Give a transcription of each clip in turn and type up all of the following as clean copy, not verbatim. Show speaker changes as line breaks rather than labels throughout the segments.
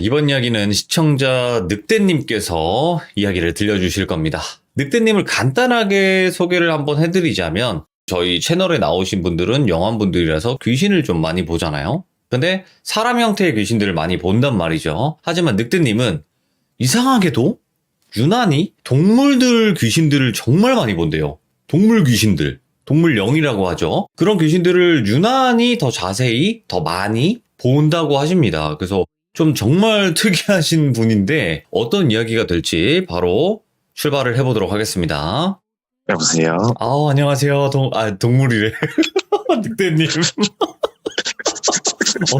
이번 이야기는 시청자 늑대님께서 이야기를 들려주실 겁니다. 늑대님을 간단하게 소개를 한번 해드리자면 저희 채널에 나오신 분들은 영환분들이라서 귀신을 좀 많이 보잖아요. 근데 사람 형태의 귀신들을 많이 본단 말이죠. 하지만 늑대님은 이상하게도 유난히 동물들 귀신들을 정말 많이 본대요. 동물 귀신들, 동물영이라고 하죠. 그런 귀신들을 유난히 더 자세히, 더 많이 본다고 하십니다. 그래서 좀 정말 특이하신 분인데 어떤 이야기가 될지 바로 출발을 해보도록 하겠습니다.
여보세요?
안녕하세요. 동물이래. 늑대님.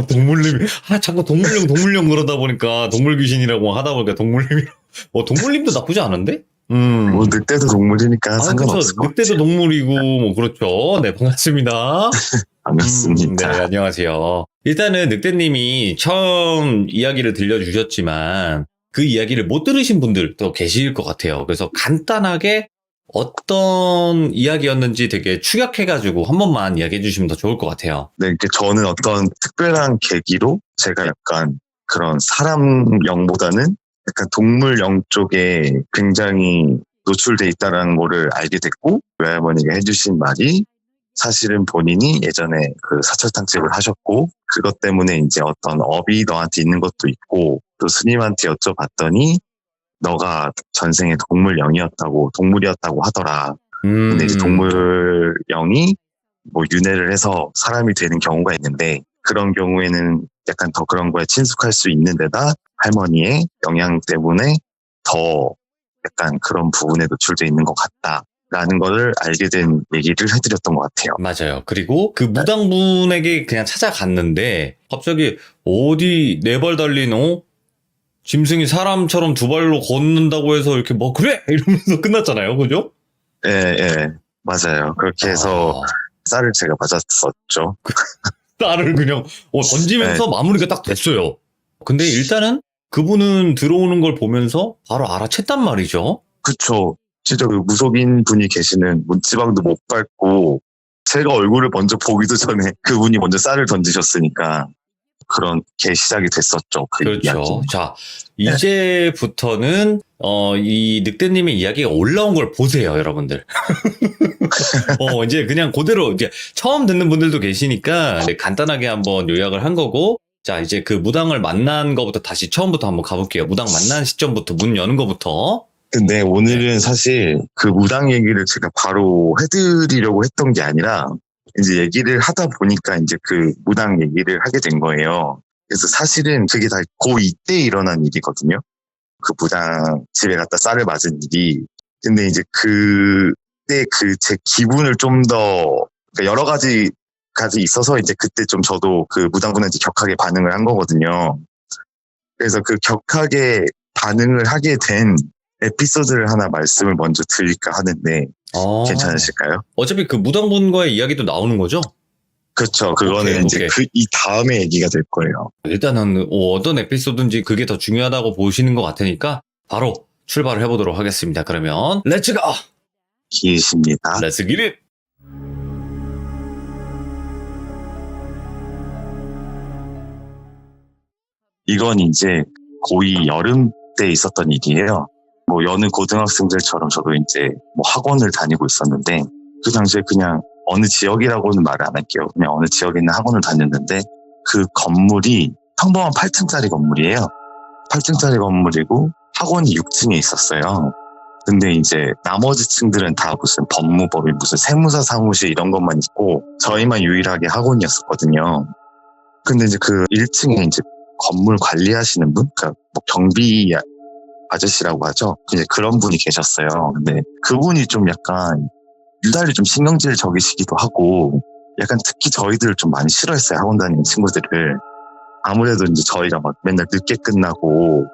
동물님. 자꾸 동물령 그러다 보니까 동물 귀신이라고 하다 보니까 동물님이. 동물님도 나쁘지 않은데?
뭐 늑대도 동물이니까 상관없을 것
늑대도
같아요.
동물이고, 그렇죠. 네, 반갑습니다.
반갑습니다.
네, 안녕하세요. 일단은 늑대님이 처음 이야기를 들려주셨지만 그 이야기를 못 들으신 분들도 계실 것 같아요. 그래서 간단하게 어떤 이야기였는지 되게 추격해가지고 한 번만 이야기해 주시면 더 좋을 것 같아요.
네, 저는 어떤 특별한 계기로 제가 약간 그런 사람영보다는 약간 동물영 쪽에 굉장히 노출돼 있다는 거를 알게 됐고, 외할머니가 해주신 말이 사실은 본인이 예전에 그 사철탕집을 하셨고, 그것 때문에 이제 어떤 업이 너한테 있는 것도 있고, 또 스님한테 여쭤봤더니 너가 전생에 동물이었다고 하더라. 근데 이제 동물영이 뭐 윤회를 해서 사람이 되는 경우가 있는데, 그런 경우에는 약간 더 그런 거에 친숙할 수 있는 데다 할머니의 영향 때문에 더 약간 그런 부분에 노출돼 있는 것 같다라는 거를 알게 된 얘기를 해드렸던 것 같아요.
맞아요. 그리고 그 무당분에게 그냥 찾아갔는데 갑자기 어디 네 발 달린 짐승이 사람처럼 두 발로 걷는다고 해서 이렇게 그래! 이러면서 끝났잖아요. 그죠?
예, 맞아요. 그렇게 해서 쌀을 제가 맞았었죠.
쌀을 그냥 던지면서 마무리가 딱 됐어요. 근데 일단은 그분은 들어오는 걸 보면서 바로 알아챘단 말이죠.
그쵸. 진짜 그 무속인 분이 계시는 문지방도 못 밟고 제가 얼굴을 먼저 보기도 전에 그분이 먼저 쌀을 던지셨으니까 그렇게 시작이 됐었죠.
그렇죠.
이야기는.
자, 이제부터는 이 늑대님의 이야기가 올라온 걸 보세요, 여러분들. 이제 그냥 그대로 이제 처음 듣는 분들도 계시니까 간단하게 한번 요약을 한 거고, 자, 이제 그 무당을 만난 거부터 다시 처음부터 한번 가볼게요. 무당 만난 시점부터 문 여는 거부터.
근데 오늘은 사실 그 무당 얘기를 제가 바로 해드리려고 했던 게 아니라 이제 얘기를 하다 보니까 이제 그 무당 얘기를 하게 된 거예요. 그래서 사실은 그게 다 고2 때 일어난 일이거든요. 그 무당 집에 갔다 쌀을 맞은 일이. 근데 이제 그때 제 기분을 좀 더, 그러니까 여러 가지 있어서 이제 그때 좀 저도 그 무당분한테 격하게 반응을 한 거거든요. 그래서 그 격하게 반응을 하게 된 에피소드를 하나 말씀을 먼저 드릴까 하는데 괜찮으실까요?
어차피 그 무당분과의 이야기도 나오는 거죠?
그렇죠. 그거는 이제 이 다음에 얘기가 될 거예요.
일단은 어떤 에피소드인지 그게 더 중요하다고 보시는 것 같으니까 바로 출발을 해보도록 하겠습니다. 그러면 렛츠 고!
기십니다.
렛츠 기릿!
이건 이제 고2 여름 때 있었던 일이에요. 뭐 여느 고등학생들처럼 저도 이제 뭐 학원을 다니고 있었는데, 그 당시에 그냥 어느 지역이라고는 말을 안 할게요. 그냥 어느 지역에 있는 학원을 다녔는데, 그 건물이 평범한 8층짜리 건물이에요. 8층짜리 건물이고 학원이 6층에 있었어요. 근데 이제 나머지 층들은 다 무슨 법무법인, 무슨 세무사 사무실 이런 것만 있고 저희만 유일하게 학원이었었거든요. 근데 이제 그 1층에 이제 건물 관리하시는 분, 그러니까 뭐 경비 아저씨라고 하죠. 이제 그런 분이 계셨어요. 근데 그분이 좀 약간 유달리 좀 신경질 적이시기도 하고, 약간 특히 저희들을 좀 많이 싫어했어요. 학원 다니는 친구들을. 아무래도 이제 저희가 막 맨날 늦게 끝나고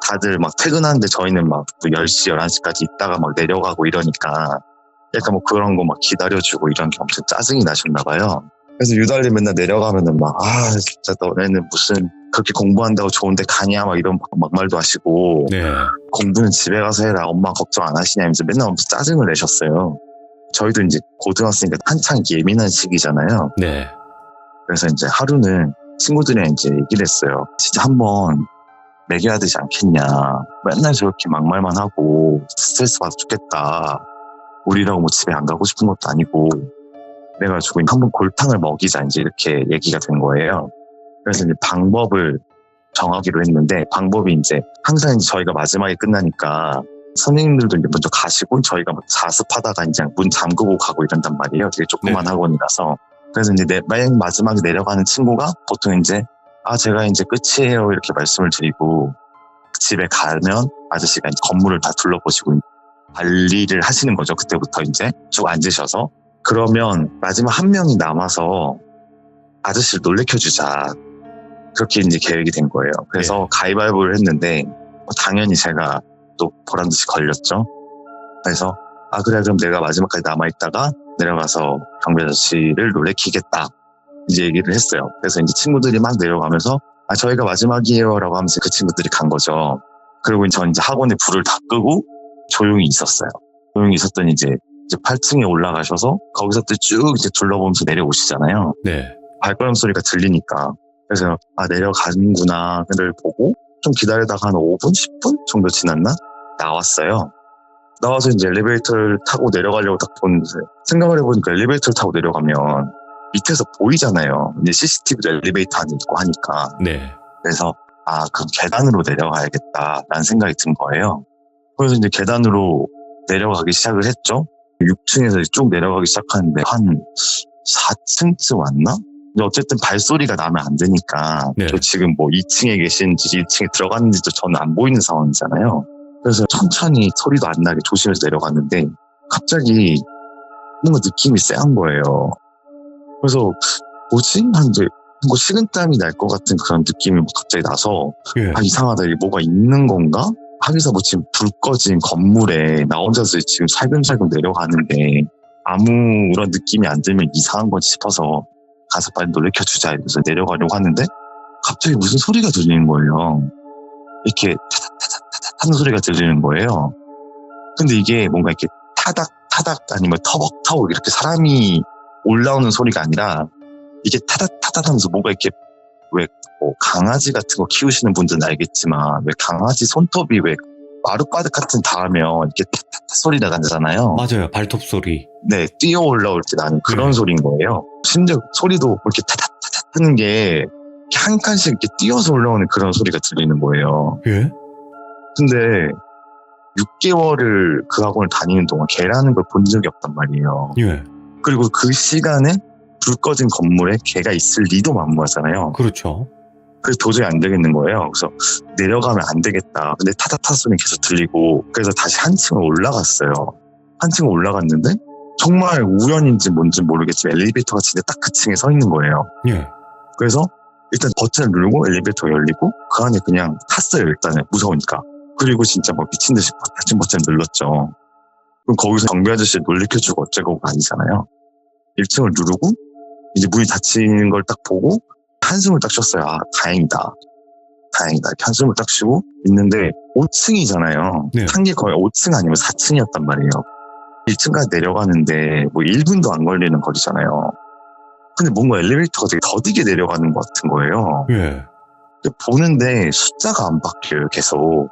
다들 막 퇴근하는데 저희는 막 10시, 11시까지 있다가 막 내려가고 이러니까 약간 뭐 그런 거 막 기다려주고 이런 게 엄청 짜증이 나셨나 봐요. 그래서 유달리 맨날 내려가면은 막, 진짜 너네는 무슨 그렇게 공부한다고 좋은데 가냐 막 이런 막말도 하시고,
네.
공부는 집에 가서 해라, 엄마 걱정 안 하시냐면서 맨날 엄청 짜증을 내셨어요. 저희도 이제 고등학생이니까 한창 예민한 시기잖아요.
네.
그래서 이제 하루는 친구들이랑 이제 얘기를 했어요. 진짜 한번 매겨야 되지 않겠냐. 맨날 저렇게 막말만 하고 스트레스 받아 죽겠다. 우리라고 뭐 집에 안 가고 싶은 것도 아니고. 그래가지고 한번 골탕을 먹이자 이제 이렇게 얘기가 된 거예요. 그래서 이제 방법을 정하기로 했는데, 방법이 이제 항상 이제 저희가 마지막에 끝나니까 선생님들도 이제 먼저 가시고 저희가 뭐 자습하다가 이제 문 잠그고 가고 이런단 말이에요. 되게 조그만 학원이라서. 그래서 이제 맨 마지막에 내려가는 친구가 보통 이제 제가 이제 끝이에요 이렇게 말씀을 드리고, 집에 가면 아저씨가 이제 건물을 다 둘러보시고 관리를 하시는 거죠. 그때부터 이제 쭉 앉으셔서. 그러면 마지막 한 명이 남아서 아저씨를 놀래켜주자. 그렇게 이제 계획이 된 거예요. 그래서 가위바위보를 했는데 당연히 제가 또 보란듯이 걸렸죠. 그래서 그래 그럼 내가 마지막까지 남아있다가 내려가서 경비 아저씨를 놀래키겠다 이제 얘기를 했어요. 그래서 이제 친구들이 막 내려가면서 저희가 마지막이에요 라고 하면서 그 친구들이 간 거죠. 그리고 전 이제 학원에 불을 다 끄고 조용히 있었어요. 조용히 있었더니 이제 8층에 올라가셔서 거기서 또 쭉 이제 둘러보면서 내려오시잖아요.
네.
발걸음 소리가 들리니까. 그래서 내려가는구나 를 보고 좀 기다리다가 한 5분, 10분 정도 지났나? 나왔어요. 나와서 이제 엘리베이터를 타고 내려가려고 딱 보는데, 생각을 해보니까 엘리베이터를 타고 내려가면 밑에서 보이잖아요. 이제 CCTV도 엘리베이터 안에 있고 하니까.
네.
그래서 그럼 계단으로 내려가야겠다라는 생각이 든 거예요. 그래서 이제 계단으로 내려가기 시작을 했죠. 6층에서 쭉 내려가기 시작하는데 한 4층쯤 왔나? 근데 어쨌든 발소리가 나면 안 되니까
네.
저 지금 뭐 2층에 계신지 1층에 들어갔는지도 저는 안 보이는 상황이잖아요. 그래서 천천히 소리도 안 나게 조심해서 내려갔는데 갑자기 뭔가 느낌이 쎄한 거예요. 그래서 뭐지? 이제 뭐 식은땀이 날 것 같은 그런 느낌이 갑자기 나서 이상하다, 이게 뭐가 있는 건가? 하기서 뭐 지금 불 꺼진 건물에 나 혼자서 지금 살금살금 내려가는데 아무런 느낌이 안 들면 이상한 거지 싶어서 가서 빨리 놀래켜주자 이러면서 내려가려고 하는데 갑자기 무슨 소리가 들리는 거예요. 이렇게 타닥타닥타닥 하는 소리가 들리는 거예요. 근데 이게 뭔가 이렇게 타닥타닥 아니면 터벅터벅 이렇게 사람이 올라오는 소리가 아니라 이게 타닥타닥 하면서 뭔가 이렇게 왜 뭐 강아지 같은 거 키우시는 분들은 알겠지만 왜 강아지 손톱이 왜 마룻바닥 같은 닿으면 이렇게 타닥타닥 소리가 나잖아요.
맞아요. 발톱 소리.
네, 뛰어 올라올 때 나는 그런 소리인 거예요. 심지어 소리도 이렇게 타닥타닥 하는 게 한 칸씩 이렇게 뛰어서 올라오는 그런 소리가 들리는 거예요.
예?
근데 6개월을 그 학원을 다니는 동안 개라는 걸 본 적이 없단 말이에요.
예.
그리고 그 시간에 불 꺼진 건물에 개가 있을 리도 만무하잖아요.
그렇죠.
그래서 도저히 안 되겠는 거예요. 그래서 내려가면 안 되겠다. 근데 타닥타닥 소리는 계속 들리고 그래서 다시 한 층을 올라갔어요. 한 층을 올라갔는데 정말 우연인지 뭔지 모르겠지만 엘리베이터가 진짜 딱 그 층에 서 있는 거예요.
예.
그래서 일단 버튼을 누르고 엘리베이터가 열리고 그 안에 그냥 탔어요. 일단은 무서우니까. 그리고 진짜 막 미친 듯이 버튼을 눌렀죠. 그럼 거기서 경비 아저씨를 놀래켜주고 어쩌고가 아니잖아요. 1층을 누르고 이제 문이 닫히는 걸 딱 보고 한숨을 딱 쉬었어요. 다행이다. 이렇게 한숨을 딱 쉬고 있는데 5층이잖아요.
네.
한 게 거의 5층 아니면 4층이었단 말이에요. 1층까지 내려가는데 뭐 1분도 안 걸리는 거리잖아요. 근데 뭔가 엘리베이터가 되게 더디게 내려가는 것 같은 거예요.
예.
보는데 숫자가 안 바뀌어요. 계속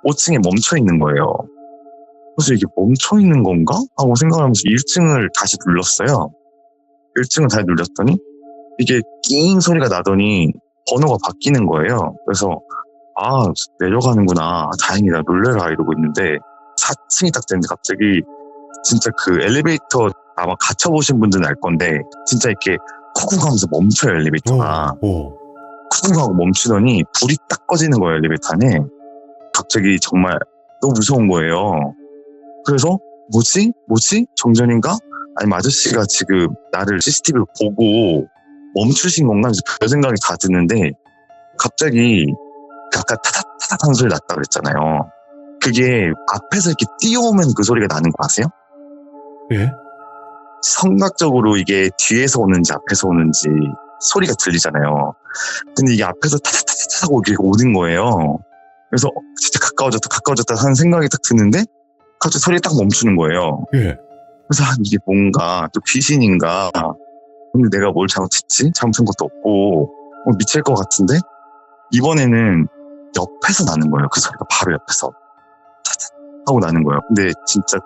5층에 멈춰 있는 거예요. 그래서 이게 멈춰 있는 건가? 하고 생각하면서 1층을 다시 눌렀어요. 1층을 다시 눌렀더니 이게 낑 소리가 나더니 번호가 바뀌는 거예요. 그래서 내려가는구나. 다행이다. 놀래라 이러고 있는데 4층이 딱 됐는데 갑자기 진짜 그 엘리베이터 아마 갇혀보신 분들은 알 건데 진짜 이렇게 쿡쿡 하면서 멈춰요. 엘리베이터가. 쿡쿡 하고 멈추더니 불이 딱 꺼지는 거예요. 엘리베이터 안에. 갑자기 정말 너무 무서운 거예요. 그래서 뭐지? 정전인가? 아니면 아저씨가 지금 나를 CCTV를 보고 멈추신 건가? 별 생각이 다 드는데 갑자기 아까 타닥타닥 하는 소리 났다고 그랬잖아요. 그게 앞에서 이렇게 뛰어오면 그 소리가 나는 거 아세요?
예?
성각적으로 이게 뒤에서 오는지 앞에서 오는지 소리가 들리잖아요. 근데 이게 앞에서 타닥타닥 하고 이렇게 오는 거예요. 그래서 진짜 가까워졌다 하는 생각이 딱 드는데 갑자기 소리가 딱 멈추는 거예요.
예.
그래서 이게 뭔가 또 귀신인가. 근데 내가 뭘 잘못했지? 잘못한 것도 없고 미칠 것 같은데 이번에는 옆에서 나는 거예요. 그 소리가 바로 옆에서 짜잔 하고 나는 거예요. 근데 진짜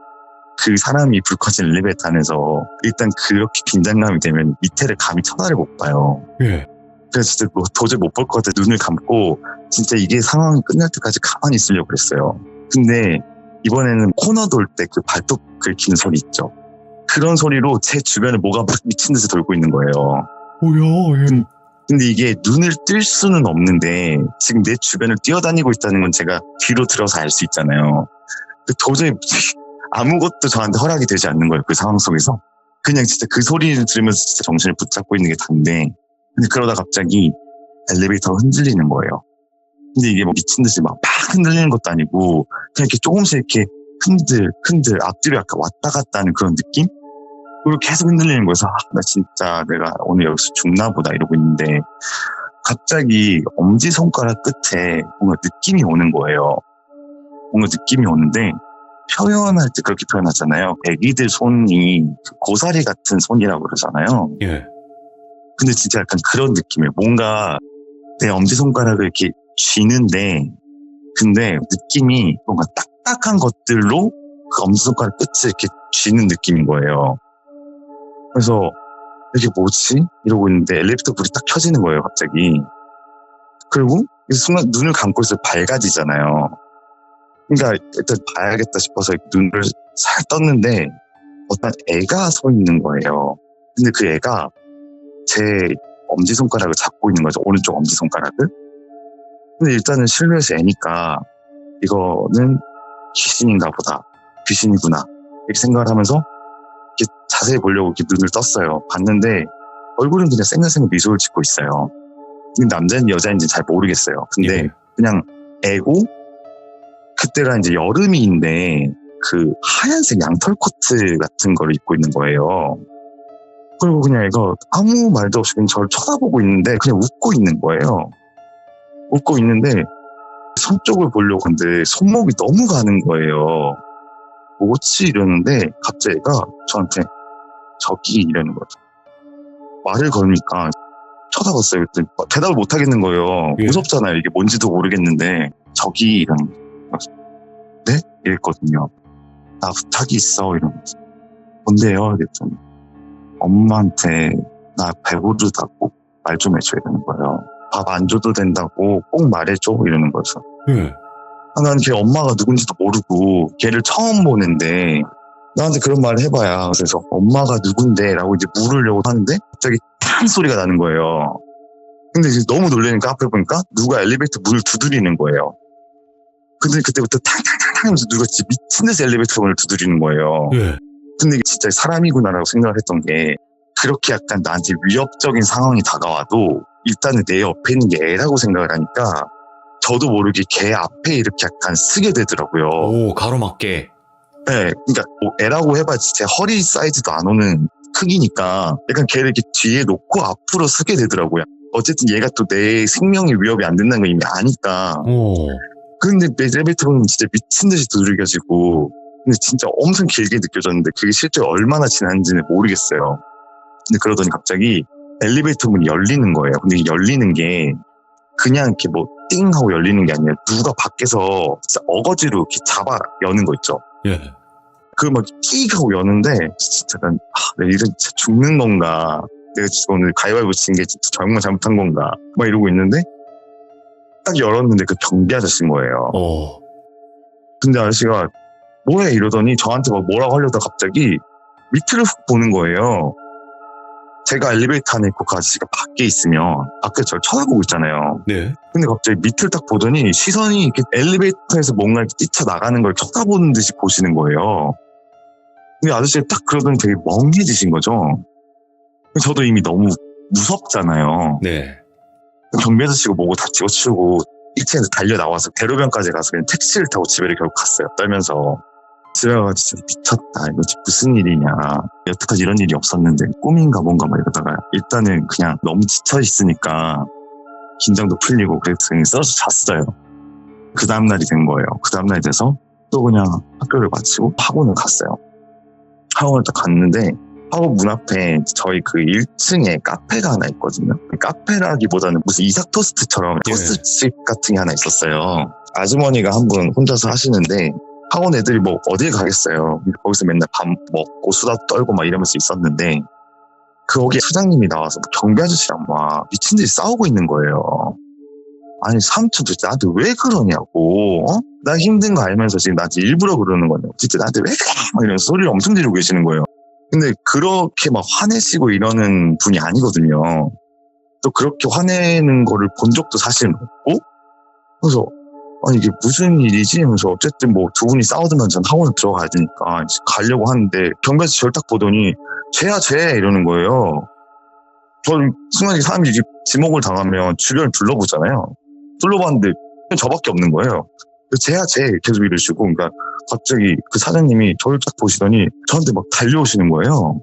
그 사람이 불 꺼진 엘리베이터 안에서 일단 그렇게 긴장감이 되면 밑에를 감히 쳐다를 못 봐요.
예.
그래서 진짜 뭐 도저히 못 볼 것 같아 눈을 감고 진짜 이게 상황이 끝날 때까지 가만히 있으려고 그랬어요. 근데 이번에는 코너 돌 때 그 발톱 긁히는 소리 있죠. 그런 소리로 제 주변에 뭐가 막 미친 듯이 돌고 있는 거예요.
뭐야, 예.
근데 이게 눈을 뜰 수는 없는데 지금 내 주변을 뛰어다니고 있다는 건 제가 뒤로 들어서 알 수 있잖아요. 근데 도저히 아무것도 저한테 허락이 되지 않는 거예요. 그 상황 속에서. 그냥 진짜 그 소리를 들으면서 진짜 정신을 붙잡고 있는 게 다인데 근데 그러다 갑자기 엘리베이터가 흔들리는 거예요. 근데 이게 뭐 미친 듯이 막 흔들리는 것도 아니고 그냥 이렇게 조금씩 이렇게 흔들 앞뒤로 약간 왔다 갔다 하는 그런 느낌? 그리고 계속 흔들리는 거여서 나 진짜 내가 오늘 여기서 죽나 보다 이러고 있는데 갑자기 엄지손가락 끝에 뭔가 느낌이 오는 거예요. 뭔가 느낌이 오는데 표현할 때 그렇게 표현하잖아요. 애기들 손이 고사리 같은 손이라고 그러잖아요.
예.
근데 진짜 약간 그런 느낌이에요. 뭔가 내 엄지손가락을 이렇게 쥐는데 근데 느낌이 뭔가 딱딱한 것들로 그 엄지손가락 끝을 이렇게 쥐는 느낌인 거예요. 그래서 이게 뭐지? 이러고 있는데 엘리베이터 불이 딱 켜지는 거예요, 갑자기. 그리고 이 순간 눈을 감고 있어도 밝아지잖아요. 그러니까 일단 봐야겠다 싶어서 눈을 살 떴는데 어떤 애가 서 있는 거예요. 근데 그 애가 제 엄지손가락을 잡고 있는 거죠. 오른쪽 엄지손가락을. 근데 일단은 실루엣이 애니까 이거는 귀신인가 보다. 귀신이구나. 이렇게 생각을 하면서 이렇게 자세히 보려고 이렇게 눈을 떴어요. 봤는데 얼굴은 그냥 생글생글 미소를 짓고 있어요. 근데 남자인지 여자인지 잘 모르겠어요. 근데
예.
그냥 애고 그때가 이제 여름인데 그 하얀색 양털 코트 같은 거를 입고 있는 거예요. 그리고 그냥 애가 아무 말도 없이 그냥 저를 쳐다보고 있는데 그냥 웃고 있는 거예요. 웃고 있는데 손 쪽을 보려고 하는데 손목이 너무 가는 거예요. 뭐지 이러는데 갑자기 애가 저한테 저기 이러는 거죠. 말을 걸으니까 쳐다봤어요. 그때 대답을 못 하겠는 거예요.
예.
무섭잖아요. 이게 뭔지도 모르겠는데 저기 이러는 거죠. 네? 이랬거든요. 나 부탁이 있어 이러면서 뭔데요? 이랬더니 엄마한테 나 배부르다고 말 좀 해줘야 되는 거예요. 밥 안 줘도 된다고 꼭 말해줘 이러는 거죠.
예.
난 걔 엄마가 누군지도 모르고 걔를 처음 보는데 나한테 그런 말을 해봐야 그래서 엄마가 누군데 라고 이제 물으려고 하는데 갑자기 탕 소리가 나는 거예요. 근데 이제 너무 놀라니까 앞에 보니까 누가 엘리베이터 문을 두드리는 거예요. 근데 그때부터 탕탕탕탕 하면서 누가 진짜 미친 듯이 엘리베이터 문을 두드리는 거예요.
예.
근데 이게 진짜 사람이구나라고 생각을 했던 게 그렇게 약간 나한테 위협적인 상황이 다가와도 일단은 내 옆에 있는 게 애라고 생각을 하니까 저도 모르게 걔 앞에 이렇게 약간 쓰게 되더라고요.
오, 가로막게.
네, 그러니까 뭐 애라고 해봐야지 제 허리 사이즈도 안 오는 크기니까 약간 걔를 이렇게 뒤에 놓고 앞으로 쓰게 되더라고요. 어쨌든 얘가 또 내 생명에 위협이 안 된다는 걸 이미 아니까.
오.
근데 엘리베이터는 진짜 미친 듯이 두들겨지고 근데 진짜 엄청 길게 느껴졌는데 그게 실제 얼마나 지났는지는 모르겠어요. 근데 그러더니 갑자기 엘리베이터 문이 열리는 거예요. 근데 이게 열리는 게 그냥 이렇게 뭐 띵 하고 열리는 게 아니라 누가 밖에서 진짜 어거지로 이렇게 잡아 여는 거 있죠.
예.
그 막 끼익 하고 여는데 진짜 난 내가 이런 진짜 죽는 건가? 내가 진짜 오늘 가위바위보 친 게 진짜 정말 잘못한 건가? 막 이러고 있는데 딱 열었는데 그 경비 아저씨인 거예요.
오.
근데 아저씨가 뭐해 이러더니 저한테 막 뭐라고 하려다 갑자기 밑을 훅 보는 거예요. 제가 엘리베이터 안에 있고 그 아저씨가 밖에 있으면 밖에 저를 쳐다보고 있잖아요.
네.
근데 갑자기 밑을 딱 보더니 시선이 이렇게 엘리베이터에서 뭔가 이렇게 뛰쳐나가는 걸 쳐다보는 듯이 보시는 거예요. 근데 아저씨가 딱 그러더니 되게 멍해지신 거죠. 저도 이미 너무 무섭잖아요.
네.
경비 아저씨가 뭐고 다 집어치우고 1층에서 달려 나와서 대로변까지 가서 그냥 택시를 타고 집에 결국 갔어요. 떨면서. 집에 가서 진짜 미쳤다. 이거 무슨 일이냐. 여태까지 이런 일이 없었는데 꿈인가 뭔가 막 이러다가 일단은 그냥 너무 지쳐 있으니까 긴장도 풀리고 그래서 그냥 써서 잤어요. 그 다음날이 된 거예요. 그 다음날이 돼서 또 그냥 학교를 마치고 학원을 갔어요. 학원을 딱 갔는데 학원 문 앞에 저희 그 1층에 카페가 하나 있거든요. 카페라기보다는 무슨 이삭 토스트처럼
예.
토스트집 같은 게 하나 있었어요. 아주머니가 한 분 혼자서 하시는데 학원 애들이 뭐 어딜 가겠어요. 거기서 맨날 밥 먹고 수다 떨고 막 이러면서 있었는데 거기에 사장님이 나와서 경비 아저씨랑 막 미친 듯이 싸우고 있는 거예요. 아니 삼촌 도대체 나한테 왜 그러냐고, 나 힘든 거 알면서 지금 나한테 일부러 그러는 거냐고, 진짜 나한테 왜 그래 막 이런 소리를 엄청 지르고 계시는 거예요. 근데 그렇게 막 화내시고 이러는 분이 아니거든요. 또 그렇게 화내는 거를 본 적도 사실은 없고, 그래서 아니 이게 무슨 일이지 하면서 어쨌든 뭐 두 분이 싸우더만 전 학원을 들어가야 되니까 이제 가려고 하는데 경비 아저씨 저를 딱 보더니 쟤야 쟤 이러는 거예요. 저는 순간에 사람이 이제 지목을 당하면 주변을 둘러보잖아요. 둘러봤는데 저밖에 없는 거예요. 쟤야 쟤 계속 이러시고, 그러니까 갑자기 그 사장님이 저를 딱 보시더니 저한테 막 달려오시는 거예요.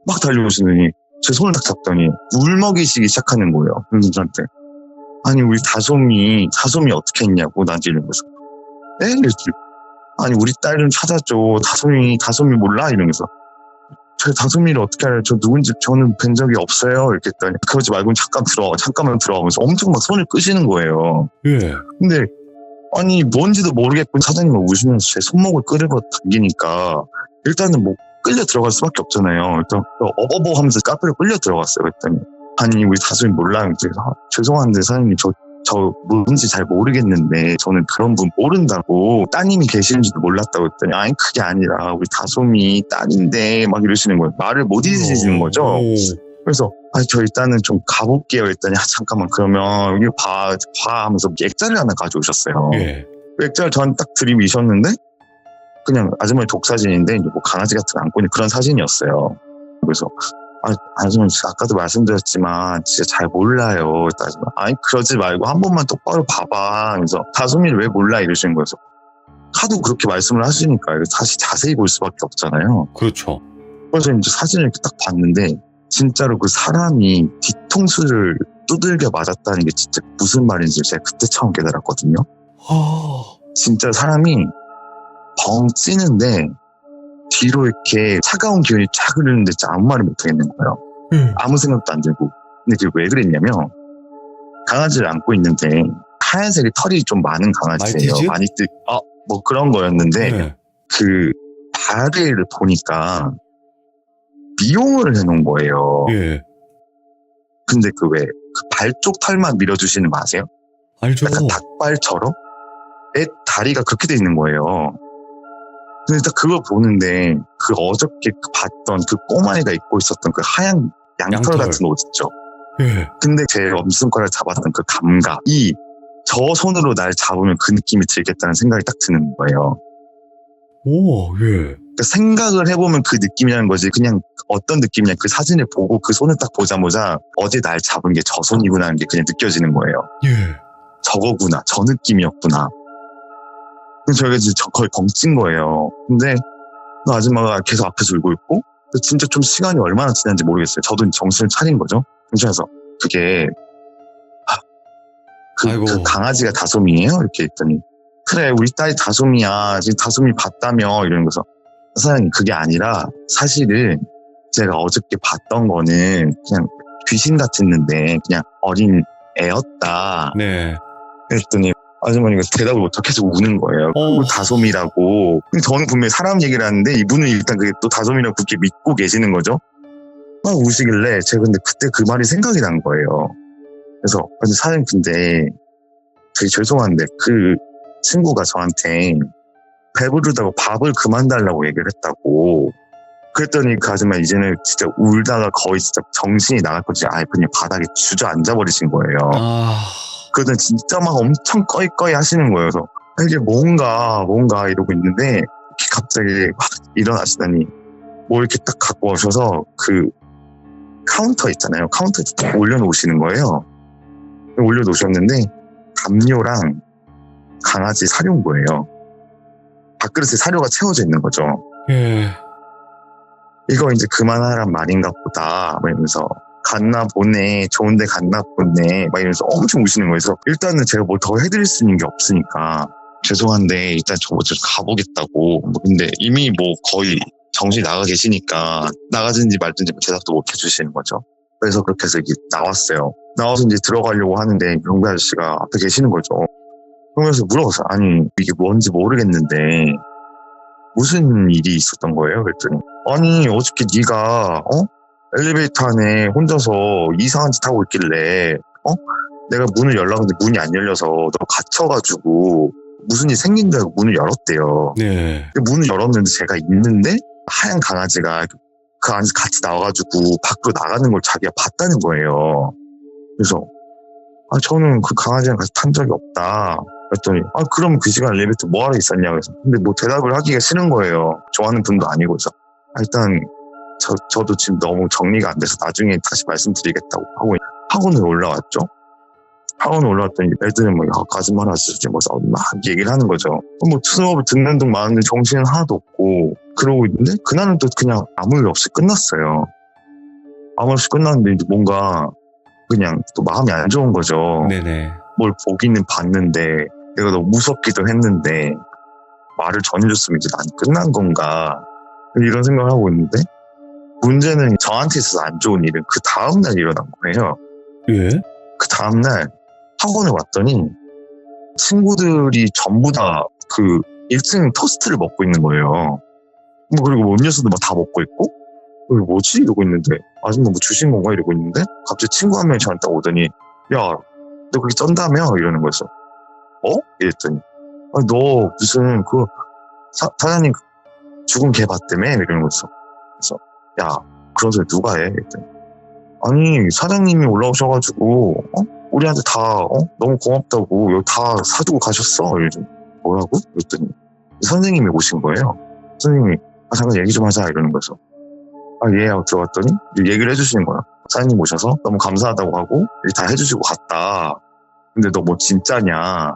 막 달려오시더니 제 손을 딱 잡더니 울먹이시기 시작하는 거예요. 그래서 저한테 아니 우리 다솜이 어떻게 했냐고 나한테 이러는 거죠. 에? 이랬지. 아니 우리 딸 좀 찾아줘. 다솜이 몰라? 이러면서 저 다솜이를 어떻게 알아요? 저 누군지 저는 뵌 적이 없어요. 이렇게 했더니 그러지 말고 잠깐만 들어와 하면서 엄청 막 손을 끄시는 거예요.
예.
근데 아니 뭔지도 모르겠고 사장님은 우시면서 제 손목을 끌고 당기니까 일단은 뭐 끌려 들어갈 수밖에 없잖아요. 일단 어버버 하면서 카페로 끌려 들어갔어요. 그랬더니 아니 우리 다솜이 몰라요. 그래서 죄송한데 사장님 저 뭔지 잘 모르겠는데 저는 그런 분 모른다고, 따님이 계시는지도 몰랐다고 했더니 아니 그게 아니라 우리 다솜이 딸인데 막 이러시는 거예요. 말을 못 잊으시는 거죠. 그래서 아니 저 일단은 좀 가볼게요 했더니 잠깐만 그러면 여기 봐 하면서 액자를 하나 가져오셨어요.
예.
액자를 저한테 딱 들이미셨는데 그냥 아주머니 독사진인데 이제 뭐 강아지 같은 거 안고 있는 그런 사진이었어요. 그래서 아주머니 아까도 말씀드렸지만 진짜 잘 몰라요. 아니 그러지 말고 한 번만 똑바로 봐봐. 그래서 다솜이를 왜 몰라 이러시는 거예요. 하도 그렇게 말씀을 하시니까 다시 자세히 볼 수밖에 없잖아요.
그렇죠.
그래서 이제 사진을 이렇게 딱 봤는데 진짜로 그 사람이 뒤통수를 두들겨 맞았다는 게 진짜 무슨 말인지 제가 그때 처음 깨달았거든요. 진짜 사람이 벙 찌는데 뒤로 이렇게 차가운 기운이 쫙 흐르는데 진짜 아무 말을 못 하겠는 거예요. 아무 생각도 안 들고. 근데 그게 왜 그랬냐면 강아지를 안고 있는데 하얀색이 털이 좀 많은 강아지예요.
말티즈?
뭐 그런 거였는데
예.
그 발을 보니까 미용을 해놓은 거예요.
예.
근데 그 왜 그 발 쪽 털만 밀어주시는 거 아세요?
알죠.
약간 닭발처럼 애 다리가 그렇게 돼 있는 거예요. 근데 딱 그걸 보는데 그 어저께 봤던 그 꼬마애가 입고 있었던 그 하얀 양털 같은 옷 있죠.
예.
근데 제 엄지손가락을 잡았던 그 감각이 저 손으로 날 잡으면 그 느낌이 들겠다는 생각이 딱 드는 거예요.
오, 예.
그러니까 생각을 해보면 그 느낌이라는 거지, 그냥 어떤 느낌이냐, 그 사진을 보고 그 손을 딱 보자마자 어제 날 잡은 게 저 손이구나 하는 게 그냥 느껴지는 거예요.
예.
저거구나, 저 느낌이었구나. 그래서 저희가 이제 거의 벙찐 거예요. 근데 그 아줌마가 계속 앞에서 울고 있고 진짜 좀 시간이 얼마나 지났는지 모르겠어요. 저도 정신을 차린 거죠. 그래서 그게 그 강아지가 다솜이에요? 이렇게 했더니 그래 우리 딸이 다솜이야. 지금 다솜이 봤다며 이러는 거서 사장님 그게 아니라 사실은 제가 어저께 봤던 거는 그냥 귀신 같았는데 그냥 어린 애였다.
네.
그랬더니 아주머니가 대답을 못하고 계속 우는 거예요. 다솜이라고. 근데 저는 분명히 사람 얘기를 하는데 이분은 일단 그게 또 다솜이라고 그렇게 믿고 계시는 거죠. 막 우시길래 제가 근데 그때 그 말이 생각이 난 거예요. 그래서 사장님 근데 되게 죄송한데 그 친구가 저한테 배부르다고 밥을 그만 달라고 얘기를 했다고. 그랬더니 그 아줌마 이제는 진짜 울다가 거의 진짜 정신이 나갈 거지. 아예 그냥 바닥에 주저앉아 버리신 거예요. 그러더니 진짜 막 엄청 꺼이꺼이 하시는 거예요. 그래서 이게 뭔가 이러고 있는데 이렇게 갑자기 확 일어나시더니 뭐 이렇게 딱 갖고 오셔서 그 카운터 있잖아요. 카운터에 딱 올려놓으시는 거예요. 올려놓으셨는데 담요랑 강아지 사료인 거예요. 밥그릇에 사료가 채워져 있는 거죠.
예.
이거 이제 그만하란 말인가 보다 이러면서 갔나 보네, 좋은데 갔나 보네 막 이러면서 엄청 우시는 거예요. 그래서 일단은 제가 뭘 더 해드릴 수 있는 게 없으니까 죄송한데 일단 저 가보겠다고. 근데 이미 뭐 거의 정신이 나가 계시니까 나가든지 말든지 대답도 못 해주시는 거죠. 그래서 그렇게 해서 이게 나왔어요. 나와서 이제 들어가려고 하는데 경비 아저씨가 앞에 계시는 거죠. 그러면서 물어봤어요. 아니 이게 뭔지 모르겠는데 무슨 일이 있었던 거예요? 그랬더니 아니 어저께 네가 엘리베이터 안에 혼자서 이상한 짓 하고 있길래 내가 문을 열라고 했는데 문이 안 열려서 너 갇혀가지고 무슨 일 생긴 줄 알고 문을 열었대요.
네.
문을 열었는데 제가 있는데 하얀 강아지가 그 안에서 같이 나와가지고 밖으로 나가는 걸 자기가 봤다는 거예요. 그래서 저는 그 강아지랑 같이 탄 적이 없다. 그랬더니 그럼 그 시간 엘리베이터 뭐하러 있었냐 그래서 근데 뭐 대답을 하기가 싫은 거예요. 좋아하는 분도 아니고. 그래서 일단 저도 지금 너무 정리가 안 돼서 나중에 다시 말씀드리겠다고 하고 학원에 올라왔죠. 학원에 올라왔더니 애들은 뭐 거짓말 하시지 뭐 막 얘기를 하는 거죠. 뭐 수업을 듣는 둥 마는 둥 정신은 하나도 없고 그러고 있는데 그날은 또 그냥 아무 일 없이 끝났어요. 아무 일 없이 끝났는데 이제 뭔가 그냥 또 마음이 안 좋은 거죠.
네네.
뭘 보기는 봤는데 내가 너무 무섭기도 했는데 말을 전해줬으면 이제 난 끝난 건가 이런 생각을 하고 있는데 문제는 저한테 있어서 안 좋은 일은 그 다음날 일어난 거예요.
예?
그 다음날 학원에 왔더니 친구들이 전부 다 그 1층 토스트를 먹고 있는 거예요. 뭐 그리고 뭐 음료수도 막 다 먹고 있고 이거 뭐지? 이러고 있는데 아줌마 뭐 주신 건가? 이러고 있는데 갑자기 친구 한 명이 저한테 딱 오더니 야 너 그게 쩐다며? 이러는 거였어. 이랬더니 너 무슨 그 사장님 죽은 개 봤다며? 이러는 거였어. 그래서 야 그런 소리 누가 해? 이랬더니 아니 사장님이 올라오셔가지고 우리한테 다 너무 고맙다고 여기 다 사주고 가셨어. 이러더니 뭐라고? 그랬더니 선생님이 오신 거예요. 선생님이 잠깐 얘기 좀 하자 이러는 거였어. 예 하고 들어갔더니 얘기를 해주시는 거야. 사장님 오셔서 너무 감사하다고 하고 다 해주시고 갔다. 근데 너 뭐 진짜냐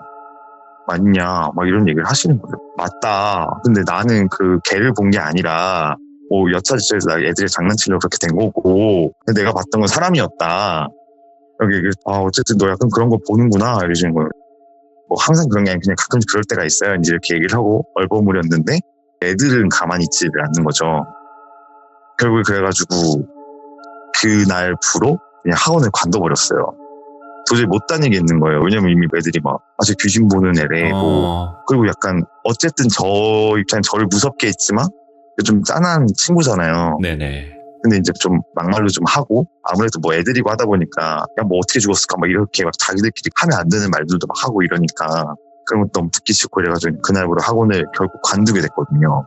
맞냐 막 이런 얘기를 하시는 거예요. 맞다. 근데 나는 그 개를 본 게 아니라 뭐 여차저차해서 애들이 장난치려고 그렇게 된 거고 근데 내가 봤던 건 사람이었다. 여기 어쨌든 너 약간 그런 거 보는구나 이러시는 거예요. 뭐 항상 그런 게 아니라 그냥 가끔씩 그럴 때가 있어요. 이제 이렇게 얘기를 하고 얼버무렸는데 애들은 가만히 있지를 않는 거죠. 결국에 그래가지고 그날부로 그냥 학원을 관둬버렸어요. 도저히 못 다니겠는 거예요. 왜냐면 이미 애들이 막 아직 귀신 보는 애래 그리고 약간 어쨌든 저 입장에 저를 무섭게 했지만 좀 짠한 친구잖아요.
네네.
근데 이제 좀 막말로 좀 하고 아무래도 뭐 애들이고 하다 보니까 야 뭐 어떻게 죽었을까 막 이렇게 막 자기들끼리 하면 안 되는 말들도 막 하고 이러니까 그런 것도 너무 듣기 싫고 이래가지고 그날부로 학원을 결국 관두게 됐거든요.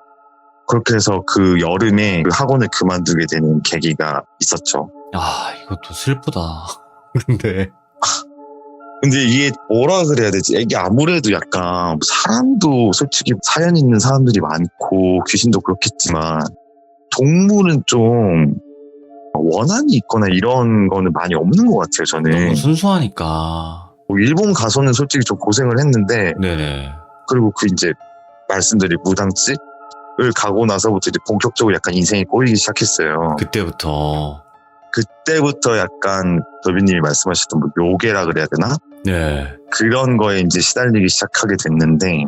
그렇게 해서 그 여름에 그 학원을 그만두게 되는 계기가 있었죠.
이것도 슬프다.
근데 이게 뭐라 그래야 되지? 이게 아무래도 약간 사람도 솔직히 사연 있는 사람들이 많고 귀신도 그렇겠지만 동물은 좀 원한이 있거나 이런 거는 많이 없는 것 같아요, 저는.
너무 순수하니까.
뭐 일본 가서는 솔직히 좀 고생을 했는데 네네. 그리고 그 이제 말씀드린 무당집을 가고 나서부터 이제 본격적으로 약간 인생이 꼬이기 시작했어요. 그때부터 약간 더비님이 말씀하셨던 뭐 요괴라 그래야 되나?
네.
그런 거에 이제 시달리기 시작하게 됐는데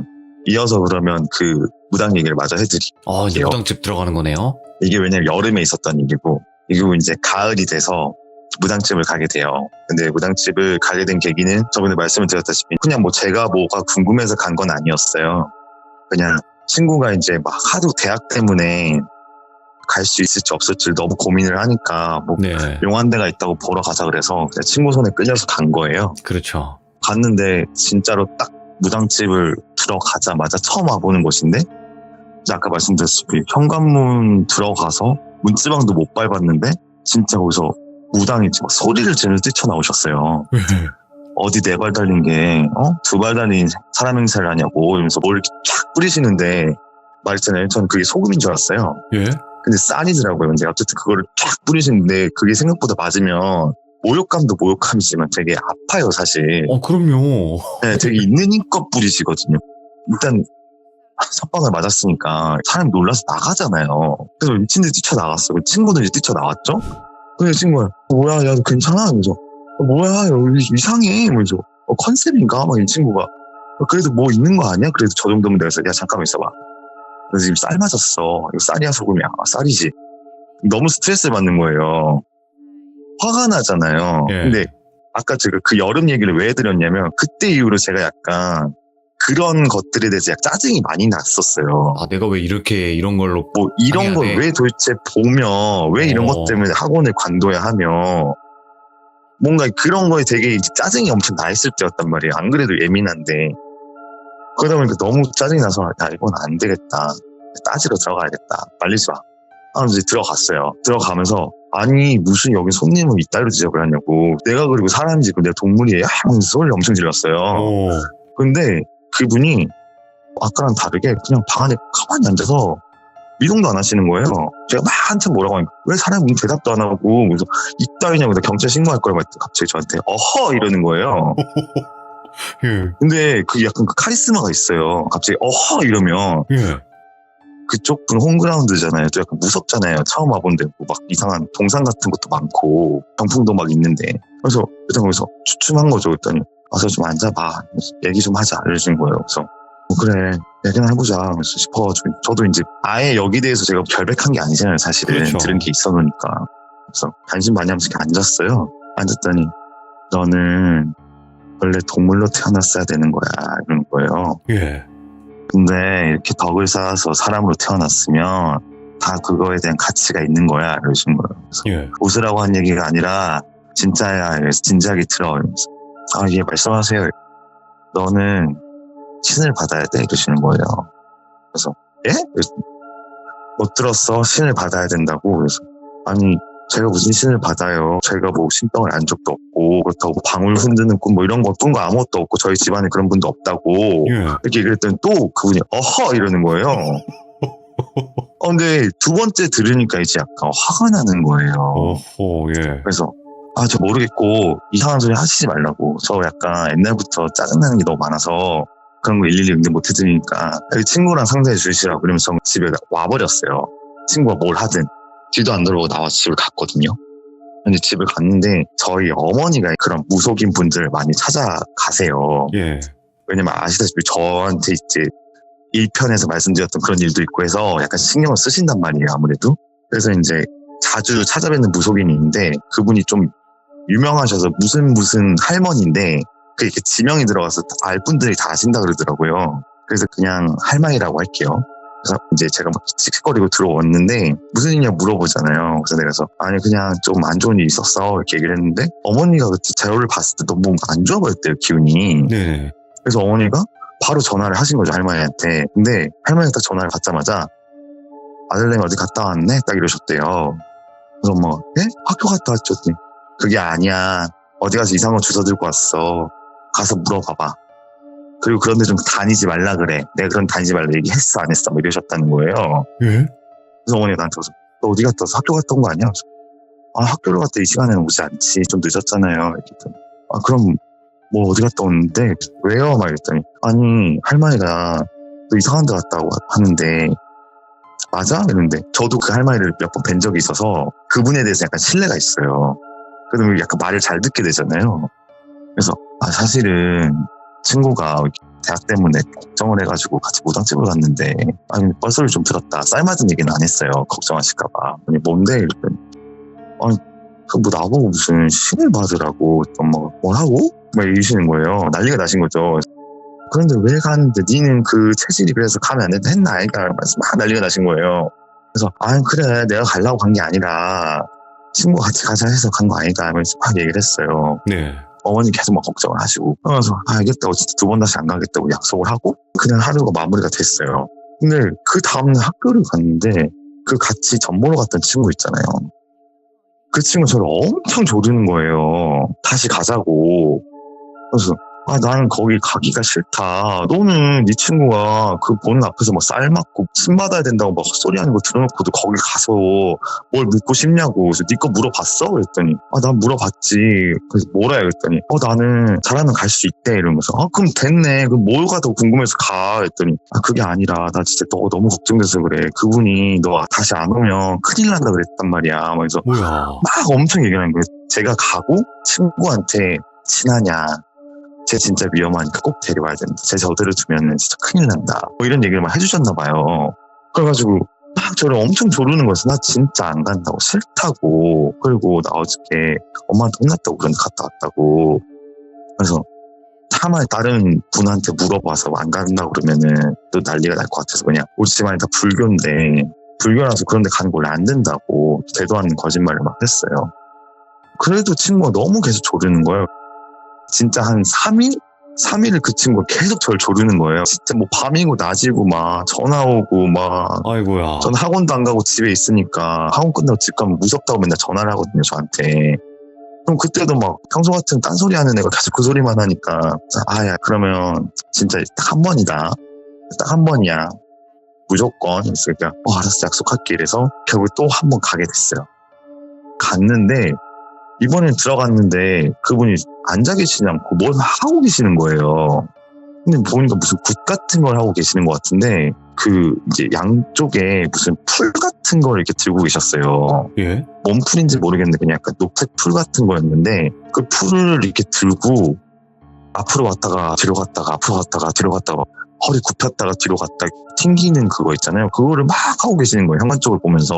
이어서 그러면 그 무당 얘기를 마저 해드릴게요.
이제 무당집 들어가는 거네요?
이게 왜냐면 여름에 있었던 일이고 이거 이제 가을이 돼서 무당집을 가게 돼요. 근데 무당집을 가게 된 계기는 저번에 말씀을 드렸다시피 그냥 뭐 제가 뭐가 궁금해서 간 건 아니었어요. 그냥 친구가 이제 막 하도 대학 때문에 갈 수 있을지 없을지 너무 고민을 하니까 뭐 용한 데가 있다고 보러 가자 그래서 그냥 친구 손에 끌려서 간 거예요.
그렇죠.
갔는데 진짜로 딱 무당집을 들어가자마자 처음 와보는 곳인데 아까 말씀드렸다시피 현관문 들어가서 문지방도 못 밟았는데 진짜 거기서 무당이 막 소리를 지르면서 뛰쳐나오셨어요. 어디 네 발 달린 게 두 발 달린 사람 행세를 하냐고 이러면서 뭘 이렇게 쫙 뿌리시는데 말했잖아요. 전 그게 소금인 줄 알았어요. 근데 쌀이더라고요. 근데 어쨌든 그거를 쫙 뿌리시는데 그게 생각보다 맞으면 모욕감도 모욕감이지만 되게 아파요, 사실.
그럼요.
네, 되게 있는 힘껏 뿌리시거든요. 일단 선빵을 맞았으니까 사람이 놀라서 나가잖아요. 그래서 미친듯이 뛰쳐나갔어. 친구들이 뛰쳐나왔죠? 근데 친구가 뭐야, 야, 너 괜찮아? 이러면서 뭐야, 여기 이상해. 이러면서 컨셉인가? 막 이 친구가 그래도 뭐 있는 거 아니야? 그래도 저 정도면 내가 야 잠깐만 있어봐. 그래서 지금 쌀 맞았어. 이거 쌀이야 소금이야? 아, 쌀이지. 너무 스트레스를 받는 거예요. 화가 나잖아요.
예.
근데 아까 제가 그 여름 얘기를 왜 해드렸냐면 그때 이후로 제가 약간 그런 것들에 대해서 약간 짜증이 많이 났었어요.
아, 내가 왜 이렇게 이런 걸로.
뭐 이런 걸
당연하네.
왜 도대체 보며 왜 이런
어.
것 때문에 학원을 관둬야 하며 뭔가 그런 거에 되게 이제 짜증이 엄청 나 있을 때였단 말이에요. 안 그래도 예민한데 그러다 보니까 너무 짜증이 나서 야 이건 안 되겠다. 따지러 들어가야겠다. 말리지 마. 하면서 이제 들어갔어요. 들어가면서 아니 무슨 여기 손님을 이따위로 지적을 하냐고. 내가 그리고 사람이지 내가 동물이에요? 하면서 소리를 엄청 질렀어요.
오.
근데 그분이 아까랑 다르게 그냥 방 안에 가만히 앉아서 미동도 안 하시는 거예요. 제가 막 한참 뭐라고 하니까 왜 사람이 대답도 안 하고 그래서 이따위냐고 나 경찰 신고할 거라고 했더니 갑자기 저한테 어허 이러는 거예요.
예.
근데 그 약간 그 카리스마가 있어요. 갑자기 어허 이러면
예.
그쪽 분 홈그라운드잖아요. 또 약간 무섭잖아요. 처음 와본데 막 이상한 동상 같은 것도 많고 병풍도 막 있는데 그래서 일단 거기서 주춤한 거죠. 그랬더니 와서 좀 앉아봐. 얘기 좀 하자. 이러시는 거예요. 그래서 그래 얘기나 해보자 싶어가지고 저도 이제 아예 여기 대해서 제가 결백한 게 아니잖아요. 사실은
그렇죠.
들은 게 있었으니까. 그래서 반신반의하면서 이렇게 앉았어요. 앉았더니 너는 원래 동물로 태어났어야 되는 거야. 이러는 거예요.
예.
근데 이렇게 덕을 쌓아서 사람으로 태어났으면 다 그거에 대한 가치가 있는 거야. 이러신 거예요. 그래서
예.
웃으라고 한 얘기가 아니라 진짜야. 이래서 진지하게 들어. 이러면서 아, 예, 말씀하세요. 너는 신을 받아야 돼. 이러시는 거예요. 그래서 예? 그래서 못 들었어. 신을 받아야 된다고. 그래서 아니 제가 무슨 신을 받아요. 제가 뭐 신병을 안 적도 없고 그렇다고 방울 흔드는 꿈 뭐 이런 거 꾼 거 아무것도 없고 저희 집안에 그런 분도 없다고
예.
이렇게 얘기했더니 또 그분이 어허 이러는 거예요. 근데 두 번째 들으니까 이제 약간 화가 나는 거예요.
오호, 예.
그래서 저 모르겠고 이상한 소리 하시지 말라고. 저 약간 옛날부터 짜증나는 게 너무 많아서 그런 거 일일이 응대 못 해드리니까 친구랑 상대해 주시라고 그러면서 집에 와버렸어요. 친구가 뭘 하든 뒤도 안 돌아보고 나와서 집을 갔거든요. 근데 집을 갔는데 저희 어머니가 그런 무속인 분들을 많이 찾아가세요.
예.
왜냐면 아시다시피 저한테 이제 1편에서 말씀드렸던 그런 일도 있고 해서 약간 신경을 쓰신단 말이에요, 아무래도. 그래서 이제 자주 찾아뵙는 무속인이 있는데 그분이 좀 유명하셔서 무슨 할머니인데 그 이렇게 지명이 들어가서 알 분들이 다 아신다 그러더라고요. 그래서 그냥 할머니라고 할게요. 그래서 이제 제가 막 씩씩거리고 들어왔는데 무슨 일이냐 물어보잖아요. 그래서 내가 아니 그냥 좀 안 좋은 일이 있었어 이렇게 얘기를 했는데 어머니가 그때 제어를 봤을 때 너무 안 좋아 보였대요, 기운이.
네.
그래서 어머니가 바로 전화를 하신 거죠, 할머니한테. 근데 할머니가 딱 전화를 받자마자 아들내미 어디 갔다 왔네? 딱 이러셨대요. 그래서 뭐 예? 학교 갔다 왔죠. 그게 아니야. 어디 가서 이상한 거 주워 들고 왔어. 가서 물어봐봐. 그리고 그런데 좀 다니지 말라 그래. 내가 그런 다니지 말라 얘기했어 안 했어 뭐 이러셨다는 거예요.
예?
그래서 어머니가 나한테 와서 너 어디 갔다 와서 학교 갔다 온 거 아니야? 그래서, 학교를 갔다 이 시간에는 오지 않지. 좀 늦었잖아요. 이랬더니 그럼 뭐 어디 갔다 오는데 왜요? 막 이랬더니 아니 할머니가 너 이상한 데 갔다 오고 하는데 맞아? 이랬는데 저도 그 할머니를 몇 번 뵌 적이 있어서 그분에 대해서 약간 신뢰가 있어요. 그러면 약간 말을 잘 듣게 되잖아요. 그래서 사실은 친구가 대학 때문에 걱정을 해가지고 같이 무당집을 갔는데 아니 뻘소리를 좀 들었다. 쌀맞은 얘기는 안 했어요. 걱정하실까봐. 아니 뭔데? 이랬더니 그 뭐 나보고 무슨 신을 받으라고 좀 뭐라고? 막 이러시는 거예요. 난리가 나신 거죠. 그런데 왜 가는데 니는 그 체질이 그래서 가면 안 된다 했나 아이가 막 난리가 나신 거예요. 그래서 그래 내가 가려고 간 게 아니라 친구 같이 가자 해서 간 거 아니다 하면서 막 얘기를 했어요.
네.
어머니 계속 막 걱정을 하시고 그래서 알겠다고 진짜 두 번 다시 안 가겠다고 약속을 하고 그냥 하루가 마무리가 됐어요. 근데 그 다음날 학교를 갔는데 그 같이 전 보러 갔던 친구 있잖아요. 그 친구 저를 엄청 조르는 거예요. 다시 가자고. 그래서 나는 거기 가기가 싫다. 너는 네 친구가 그 보는 앞에서 막 쌀 맞고 침 받아야 된다고 막 헛소리하는 거 들어놓고도 거기 가서 뭘 묻고 싶냐고. 그래서 네 거 물어봤어? 그랬더니 난 물어봤지. 그래서 뭐라 그랬더니 나는 잘하면 갈 수 있대 이러면서 그럼 됐네. 그럼 뭐가 더 궁금해서 가. 그랬더니 그게 아니라 나 진짜 너 너무 걱정돼서 그래. 그분이 너 다시 안 오면 큰일 난다 그랬단 말이야. 그래서
뭐야.
막 엄청 얘기하는 거예요. 제가 가고 친구한테 친하냐. 쟤 진짜 위험하니까 꼭 데려와야 된다. 쟤 저대로 두면 진짜 큰일 난다. 뭐 이런 얘기를 막 해주셨나 봐요. 그래가지고 막 저를 엄청 조르는 거였어. 나 진짜 안 간다고, 싫다고. 그리고 나 어저께 엄마한테 혼났다고, 그런데 갔다 왔다고. 그래서 차마 다른 분한테 물어봐서 안 간다고 그러면은 또 난리가 날 것 같아서 그냥 우리 집안이 다 불교인데 불교라서 그런 데 가는 거 원래 안 된다고 되도 않는 거짓말을 막 했어요. 그래도 친구가 너무 계속 조르는 거예요. 진짜 한 3일? 3일을 그 친구가 계속 저를 조르는 거예요. 진짜 뭐 밤이고 낮이고 막 전화 오고 막.
아이고야.
전 학원도 안 가고 집에 있으니까 학원 끝나고 집 가면 무섭다고 맨날 전화를 하거든요, 저한테. 그럼 그때도 막 평소 같은 딴소리 하는 애가 계속 그 소리만 하니까 야 그러면 진짜 딱 한 번이다. 딱 한 번이야. 무조건. 그러니까 알았어, 약속할게. 이래서 결국 또 한 번 가게 됐어요. 갔는데 이번엔 들어갔는데 그분이 앉아 계시지 않고 뭘 하고 계시는 거예요. 근데 보니까 무슨 굿 같은 걸 하고 계시는 것 같은데 그 이제 양쪽에 무슨 풀 같은 걸 이렇게 들고 계셨어요.
예?
뭔 풀인지 모르겠는데 그냥 약간 녹색 풀 같은 거였는데 그 풀을 이렇게 들고 앞으로 갔다가 뒤로 갔다가 앞으로 갔다가 뒤로 갔다가 허리 굽혔다가 뒤로 갔다 튕기는 그거 있잖아요. 그거를 막 하고 계시는 거예요. 현관 쪽을 보면서.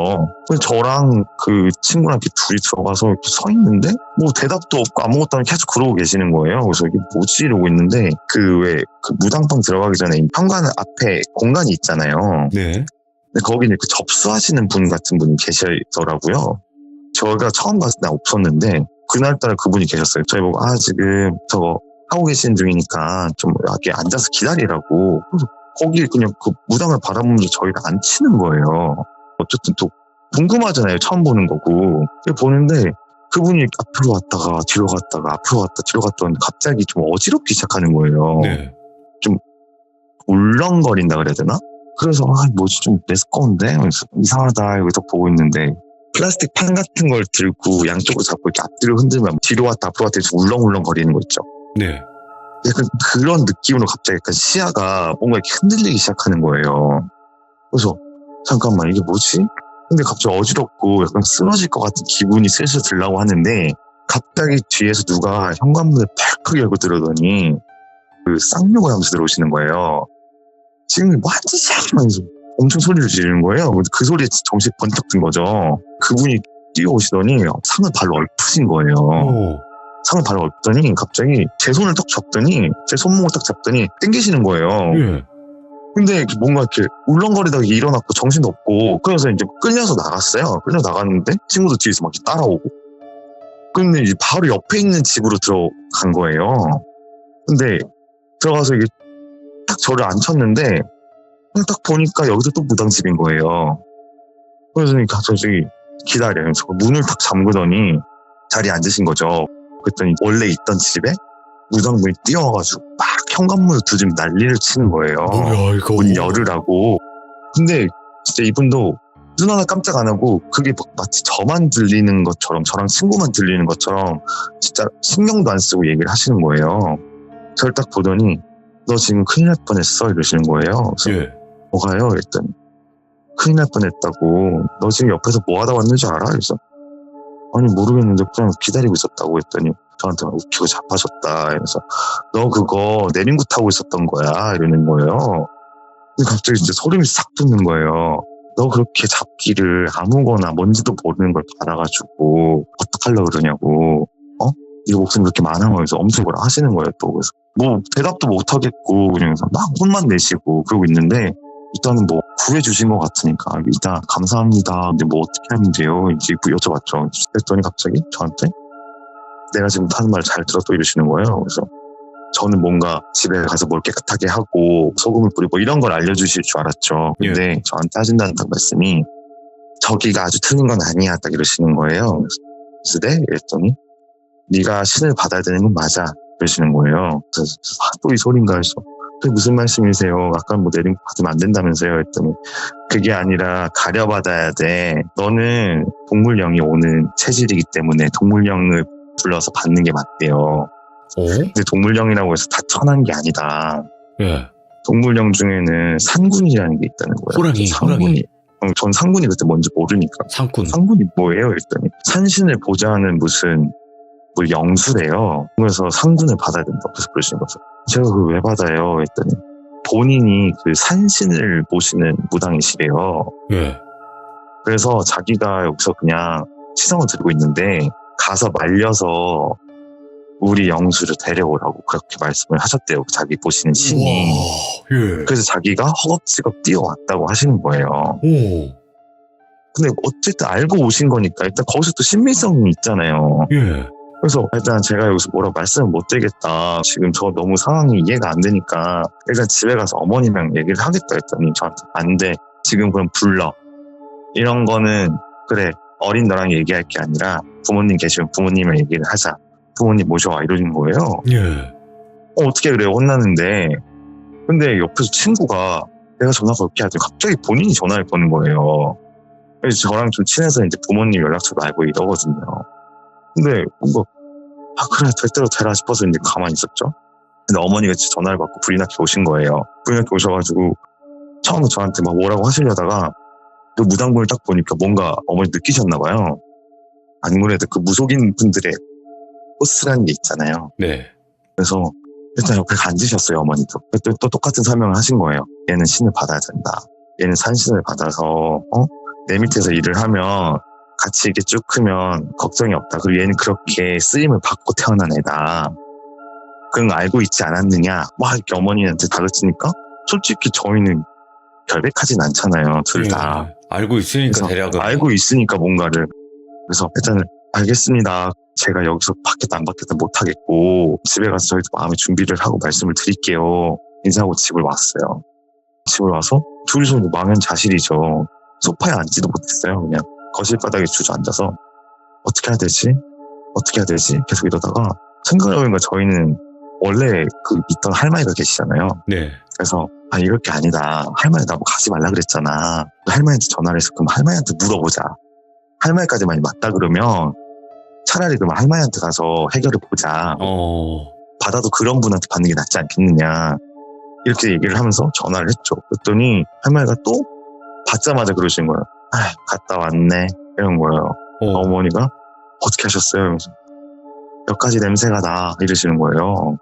그래서 저랑 그 친구랑 이렇게 둘이 들어가서 이렇게 서 있는데 뭐 대답도 없고 아무것도 안 하고 계속 그러고 계시는 거예요. 그래서 이게 뭐지 이러고 있는데 그 왜 그 무당방 들어가기 전에 현관 앞에 공간이 있잖아요.
네.
근데 거기는 그 접수하시는 분 같은 분이 계시더라고요. 저희가 처음 갔을 때 없었는데 그날따라 그분이 계셨어요. 저희 보고 지금 저거 하고 계시는 중이니까 좀 이렇게 앉아서 기다리라고. 그래서 거기 그냥 그 무당을 바라보면서 저희를 안 치는 거예요. 어쨌든 또 궁금하잖아요. 처음 보는 거고. 보는데 그분이 앞으로 왔다가 뒤로 갔다가 앞으로 갔다 뒤로 갔다 하는데 갑자기 좀 어지럽기 시작하는 거예요.
네.
좀 울렁거린다 그래야 되나? 그래서 뭐지 좀 매스꺼운데? 그래서 이상하다 이러고 딱 보고 있는데 플라스틱 판 같은 걸 들고 양쪽으로 잡고 이렇게 앞뒤로 흔들면 뒤로 갔다 앞으로 갔다 해서 울렁울렁거리는 거 있죠.
네.
약간 그런 느낌으로 갑자기 약간 시야가 뭔가 이렇게 흔들리기 시작하는 거예요. 그래서 잠깐만 이게 뭐지? 근데 갑자기 어지럽고 약간 쓰러질 것 같은 기분이 슬슬 들려고 하는데 갑자기 뒤에서 누가 현관문을 팍 열고 들어오더니 그 쌍욕을 하면서 들어오시는 거예요. 지금 뭐 하는 짓이야? 하면서 엄청 소리를 지르는 거예요. 그 소리에 정신이 번쩍 든 거죠. 그분이 뛰어오시더니 상을 발로 엎으신 거예요.
오.
상을 발로 엎더니 갑자기 제 손을 딱 잡더니 제 손목을 딱 잡더니 당기시는 거예요.
예.
근데 뭔가 이렇게 울렁거리다가 일어났고 정신도 없고 그래서 이제 끌려서 나갔어요. 끌려 나갔는데 친구도 뒤에서 막 따라오고. 근데 이제 바로 옆에 있는 집으로 들어간 거예요. 근데 들어가서 이게 딱 저를 앉혔는데 딱 보니까 여기서 또 무당집인 거예요. 그래서 갑자기 기다려요. 문을 딱 잠그더니 자리에 앉으신 거죠. 그랬더니 원래 있던 집에 무당분이 뛰어와가지고 막 현관문을 두드리면 난리를 치는 거예요.
뭐야 이거.
문 열으라고. 근데 진짜 이분도 눈 하나 깜짝 안 하고 그게 마치 저만 들리는 것처럼 저랑 친구만 들리는 것처럼 진짜 신경도 안 쓰고 얘기를 하시는 거예요. 저를 딱 보더니 너 지금 큰일 날 뻔했어 이러시는 거예요. 그래서
예.
뭐가요? 그랬더니 큰일 날 뻔했다고. 너 지금 옆에서 뭐 하다 왔는지 알아? 그래서 아니 모르겠는데 그냥 기다리고 있었다고 했더니 저한테 웃기고 자빠졌다. 이러면서 너 그거 내림구 타고 있었던 거야 이러는 거예요. 근데 갑자기 진짜 소름이 싹 돋는 거예요. 너 그렇게 잡기를 아무거나 뭔지도 모르는 걸 받아가지고 어떡하려고 그러냐고. 네 목숨이 그렇게 많아? 하면서 엄청 뭐라 하시는 거예요 또. 그래서 뭐 대답도 못 하겠고 그냥 막 혼만 내시고 그러고 있는데 일단은 뭐 구해주신 것 같으니까 일단 감사합니다. 근데 뭐 어떻게 하면 돼요? 이제 여쭤봤죠. 그랬더니 갑자기 저한테 내가 지금 하는 말 잘 들었어 이러시는 거예요. 그래서 저는 뭔가 집에 가서 뭘 깨끗하게 하고 소금을 뿌리고 이런 걸 알려주실 줄 알았죠. 근데 저한테 하신다는 딱 말씀이 저기가 아주 틀린 건 아니야 딱 이러시는 거예요. 그래서 네? 이랬더니 네가 신을 받아야 되는 건 맞아 이러시는 거예요. 그래서 또 이 소린가 해서 그게 무슨 말씀이세요? 아까 뭐 내림 받으면 안 된다면서요? 했더니 그게 아니라 가려받아야 돼. 너는 동물령이 오는 체질이기 때문에 동물령을 불러서 받는 게 맞대요. 근데 동물령이라고 해서 다 천한 게 아니다.
예.
동물령 중에는 상군이라는 게 있다는 거예요.
호랑이.
전 상군이 그때 뭔지 모르니까.
상군.
상군이 뭐예요? 했더니 산신을 보좌하는 무슨 뭐 영수래요. 그래서 상군을 받아야 된다고 그래서 그러시는 거죠. 제가 그걸 왜 받아요? 했더니 본인이 그 산신을 모시는 무당이시래요.
예.
그래서 자기가 여기서 그냥 시성을 들고 있는데 가서 말려서 우리 영수를 데려오라고 그렇게 말씀을 하셨대요. 자기 보시는 신이.
와, 예.
그래서 자기가 허겁지겁 뛰어왔다고 하시는 거예요.
오.
근데 어쨌든 알고 오신 거니까 일단 거기서 또 신빙성이 있잖아요.
예.
그래서 일단 제가 여기서 뭐라고 말씀을 못 드리겠다. 지금 저 너무 상황이 이해가 안 되니까 일단 집에 가서 어머님이랑 얘기를 하겠다 했더니 저한테 안 돼. 지금 그럼 불러. 이런 거는 그래 어린 너랑 얘기할 게 아니라 부모님 계시면 부모님을 얘기를 하자. 부모님 모셔와 이러는 거예요.
예.
어떻게 그래요? 혼나는데. 근데 옆에서 친구가 내가 전화 걸게 하더니 갑자기 본인이 전화를 거는 거예요. 그래서 저랑 좀 친해서 이제 부모님 연락처도 알고 이러거든요. 근데 뭔가 그래 될 대로 되라 싶어서 이제 가만히 있었죠. 근데 어머니가 전화를 받고 불이 나게 오신 거예요. 불이 나게 오셔가지고 처음에 저한테 막 뭐라고 하시려다가 그 무당분을 딱 보니까 뭔가 어머니 느끼셨나 봐요. 안 그래도 그 무속인 분들의 코스라는 게 있잖아요.
네.
그래서 일단 옆에 앉으셨어요, 어머니도. 또 똑같은 설명을 하신 거예요. 얘는 신을 받아야 된다. 얘는 산신을 받아서 내 밑에서 일을 하면 같이 이렇게 쭉 크면 걱정이 없다. 그리고 얘는 그렇게 쓰임을 받고 태어난 애다. 그런 거 알고 있지 않았느냐. 막 이렇게 어머니한테 다그치니까 솔직히 저희는 결백하진 않잖아요. 둘 다.
예. 알고 있으니까 대략은.
알고 있으니까 뭔가를. 그래서 일단 알겠습니다. 제가 여기서 밖에도 안 밖에도 못하겠고 집에 가서 저희도 마음의 준비를 하고 말씀을 드릴게요. 인사하고 집을 왔어요. 집을 와서 둘이서 망연자실이죠. 소파에 앉지도 못했어요. 그냥 거실 바닥에 주저앉아서 어떻게 해야 되지? 어떻게 해야 되지? 계속 이러다가 생각을 해보니까 저희는 원래 그 있던 할머니가 계시잖아요.
네.
그래서 이럴 게 아니다. 할머니 나보고 가지 말라 그랬잖아. 할머니한테 전화를 해서 그럼 할머니한테 물어보자. 할머니까지만 맞다 그러면 차라리 그럼 할머니한테 가서 해결을 보자. 받아도 그런 분한테 받는 게 낫지 않겠느냐. 이렇게 얘기를 하면서 전화를 했죠. 그랬더니 할머니가 또 받자마자 그러신 거예요. 갔다 왔네. 이런 거예요. 어머니가 어떻게 하셨어요? 이러면서 몇 가지 냄새가 나. 이러시는 거예요.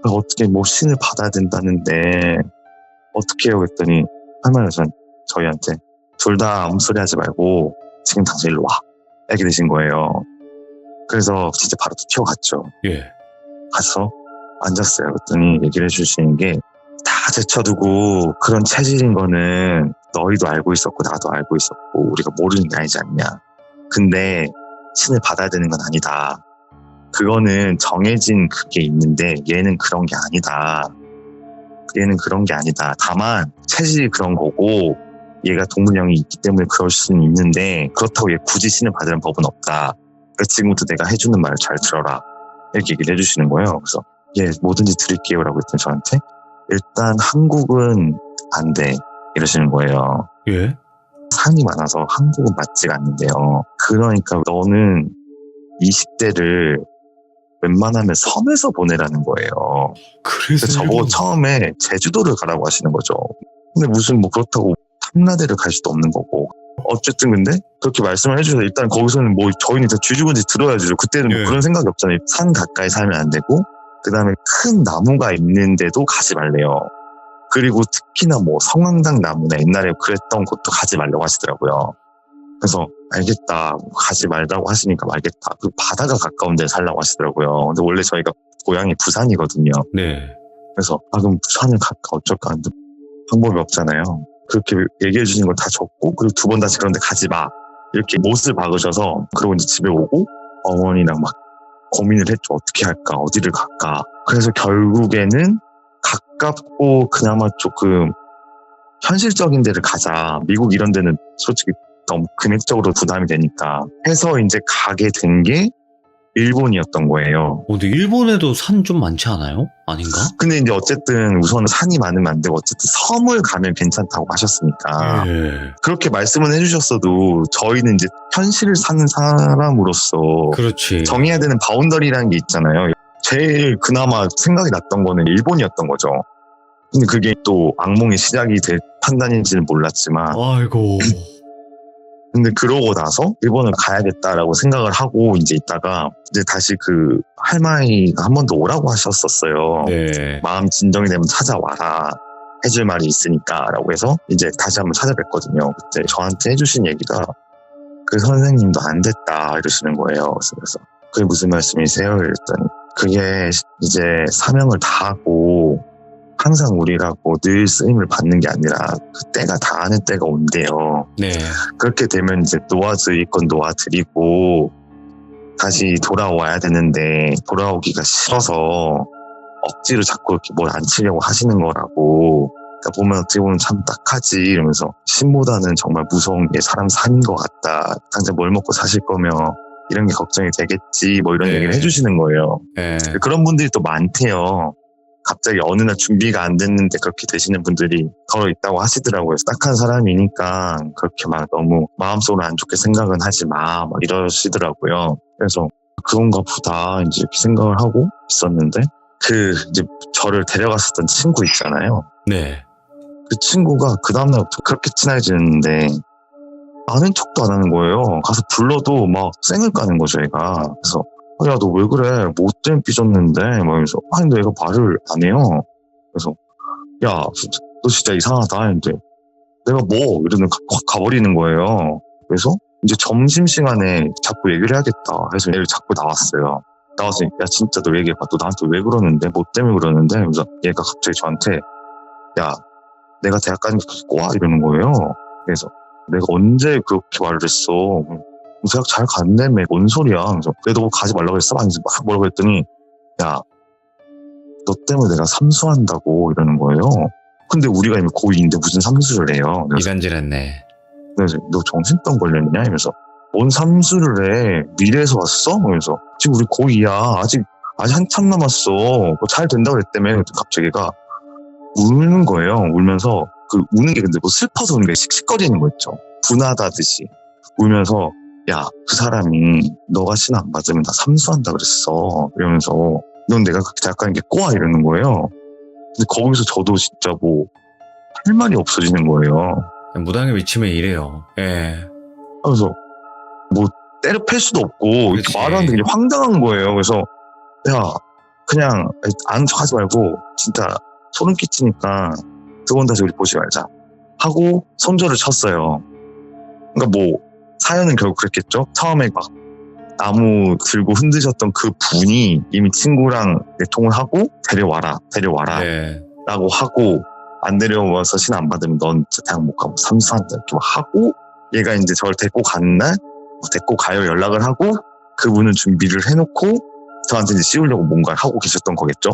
어떻게 뭐 신을 받아야 된다는데 어떻게 해요? 그랬더니 할머니가 저희한테 둘 다 아무 소리 하지 말고 지금 당장 일로 와. 이렇게 되신 거예요. 그래서 진짜 바로 튀어갔죠.
예.
가서 앉았어요. 그랬더니 얘기를 해주시는 게 다 제쳐두고 그런 체질인 거는 너희도 알고 있었고 나도 알고 있었고 우리가 모르는 게 아니지 않냐. 근데 신을 받아야 되는 건 아니다. 그거는 정해진 그게 있는데 얘는 그런 게 아니다. 얘는 그런 게 아니다. 다만 체질이 그런 거고 얘가 동물형이 있기 때문에 그럴 수는 있는데 그렇다고 얘 굳이 신을 받으려는 법은 없다. 그러니까 지금부터 내가 해주는 말을 잘 들어라. 이렇게 얘기를 해주시는 거예요. 그래서 뭐든지 드릴게요 라고 했더니 저한테 일단 한국은 안 돼. 이러시는 거예요.
예?
산이 많아서 한국은 맞지가 않는데요. 그러니까 너는 20대를 웬만하면 섬에서 보내라는 거예요.
그래서
저보고 처음에 제주도를 가라고 하시는 거죠. 근데 무슨 뭐 그렇다고 탐라대를 갈 수도 없는 거고. 어쨌든 근데 그렇게 말씀을 해주셔서 일단 거기서는 뭐 저희는 다 쥐죽은지 들어야죠. 그때는 뭐 그런 생각이 없잖아요. 산 가까이 살면 안 되고 그 다음에 큰 나무가 있는데도 가지 말래요. 그리고 특히나 뭐 성황당 나무나 옛날에 그랬던 곳도 가지 말라고 하시더라고요. 그래서 알겠다. 가지 말라고 하시니까 알겠다. 그 바다가 가까운 데 살라고 하시더라고요. 근데 원래 저희가 고향이 부산이거든요.
네.
그래서 그럼 부산을 갈까 어쩔까 하는데 방법이 없잖아요. 그렇게 얘기해 주신 걸 다 적고 그리고 두 번 다시 그런데 가지 마. 이렇게 못을 박으셔서 그리고 이제 집에 오고 어머니랑 막 고민을 했죠. 어떻게 할까? 어디를 갈까? 그래서 결국에는 가깝고 그나마 조금 현실적인 데를 가자. 미국 이런 데는 솔직히 너무 금액적으로 부담이 되니까 해서 이제 가게 된 게 일본이었던 거예요.
근데 일본에도 산 좀 많지 않아요? 아닌가?
근데 이제 어쨌든 우선 산이 많으면 안 되고 어쨌든 섬을 가면 괜찮다고 하셨으니까 그렇게 말씀은 해주셨어도 저희는 이제 현실을 사는 사람으로서
그렇지.
정해야 되는 바운더리라는 게 있잖아요. 제일 그나마 생각이 났던 거는 일본이었던 거죠. 근데 그게 또 악몽의 시작이 될 판단인지는 몰랐지만
아이고.
근데 그러고 나서 일본을 가야겠다라고 생각을 하고 이제 있다가 이제 다시 그 할머니가 한 번 더 오라고 하셨었어요.
네.
마음 진정이 되면 찾아와라. 해줄 말이 있으니까 라고 해서 이제 다시 한번 찾아뵀거든요. 그때 저한테 해주신 얘기가 그 선생님도 안 됐다 이러시는 거예요. 그래서 그게 무슨 말씀이세요? 이랬더니 그게 이제 사명을 다하고 항상 우리라고 늘 쓰임을 받는 게 아니라 그 때가 다하는 때가 온대요.
네.
그렇게 되면 이제 놓아드릴 건 놓아드리고 다시 돌아와야 되는데 돌아오기가 싫어서 억지로 자꾸 이렇게 뭘 안 치려고 하시는 거라고. 그러니까 보면 어떻게 보면 참 딱하지 이러면서 신보다는 정말 무서운 게 사람 삶인 것 같다. 당장 뭘 먹고 사실 거면 이런 게 걱정이 되겠지 뭐 이런
네.
얘기를 해주시는 거예요.
네.
그런 분들이 또 많대요. 갑자기 어느 날 준비가 안 됐는데 그렇게 되시는 분들이 더 있다고 하시더라고요. 딱한 사람이니까 그렇게 막 너무 마음속으로 안 좋게 생각은 하지 마, 막 이러시더라고요. 그래서 그런가 보다 이제 이렇게 생각을 하고 있었는데 이제 저를 데려갔었던 친구 있잖아요.
네.
그 친구가 그 다음날부터 그렇게 친해지는데 아는 척도 안 하는 거예요. 가서 불러도 막 쌩을 까는 거죠, 얘가. 그래서 야, 너 왜 그래? 뭐 때문에 삐졌는데? 막 이러면서 아니, 너 얘가 말을 안 해요. 그래서 야, 너 진짜 이상하다 했는데 내가 뭐? 이러면 확 가버리는 거예요. 그래서 이제 점심시간에 자꾸 얘기를 해야겠다 해서 얘를 자꾸 나왔어요. 나와서 야, 진짜 너 얘기해봐. 너 나한테 왜 그러는데? 뭐 때문에 그러는데? 그래서 얘가 갑자기 저한테 야, 내가 대학 가는 게 꼬아? 이러는 거예요. 그래서 내가 언제 그렇게 말을 했어? 대학 잘 갔네? 뭔 소리야? 그래서 내가 너 가지 말라고 했어? 아니, 막 뭐라고 했더니 야, 너 때문에 내가 삼수한다고 이러는 거예요. 근데 우리가 이미 고2인데 무슨 삼수를 해요?
이간질했네.
그래서 너 정신병 걸렸냐? 이러면서 뭔 삼수를 해? 미래에서 왔어? 그래서 지금 우리 고2야. 아직 한참 남았어. 뭐 잘 된다고 그랬다며. 갑자기 얘가 우는 거예요. 울면서 우는 게 근데 뭐 슬퍼서 우는 게 씩씩거리는 거 있죠. 분하다듯이 울면서 야, 그 사람이 너가 신앙 안 받으면 나 삼수한다 그랬어. 이러면서 넌 내가 그렇게 대학 가는 게 꼬아 이러는 거예요. 근데 거기서 저도 진짜 뭐 할 말이 없어지는 거예요.
무당의 위치면 이래요. 예.
그래서 뭐 때려 팰 수도 없고 이렇게
그치.
말하는데 그냥 황당한 거예요. 그래서 야, 그냥 아는 척 하지 말고 진짜 소름 끼치니까 두 번 다시 우리 보지 말자 하고 손절을 쳤어요. 그러니까 뭐 사연은 결국 그랬겠죠. 처음에 막 나무 들고 흔드셨던 그 분이 이미 친구랑 내통을 하고 데려와라
네.
라고 하고 안 데려와서 신 안 받으면 넌 진짜 대학 못 가고 삼수한다 이렇게 막 하고 얘가 이제 저를 데리고 간 날 데리고 가요 연락을 하고 그분은 준비를 해놓고 저한테 이제 씌우려고 뭔가를 하고 계셨던 거겠죠.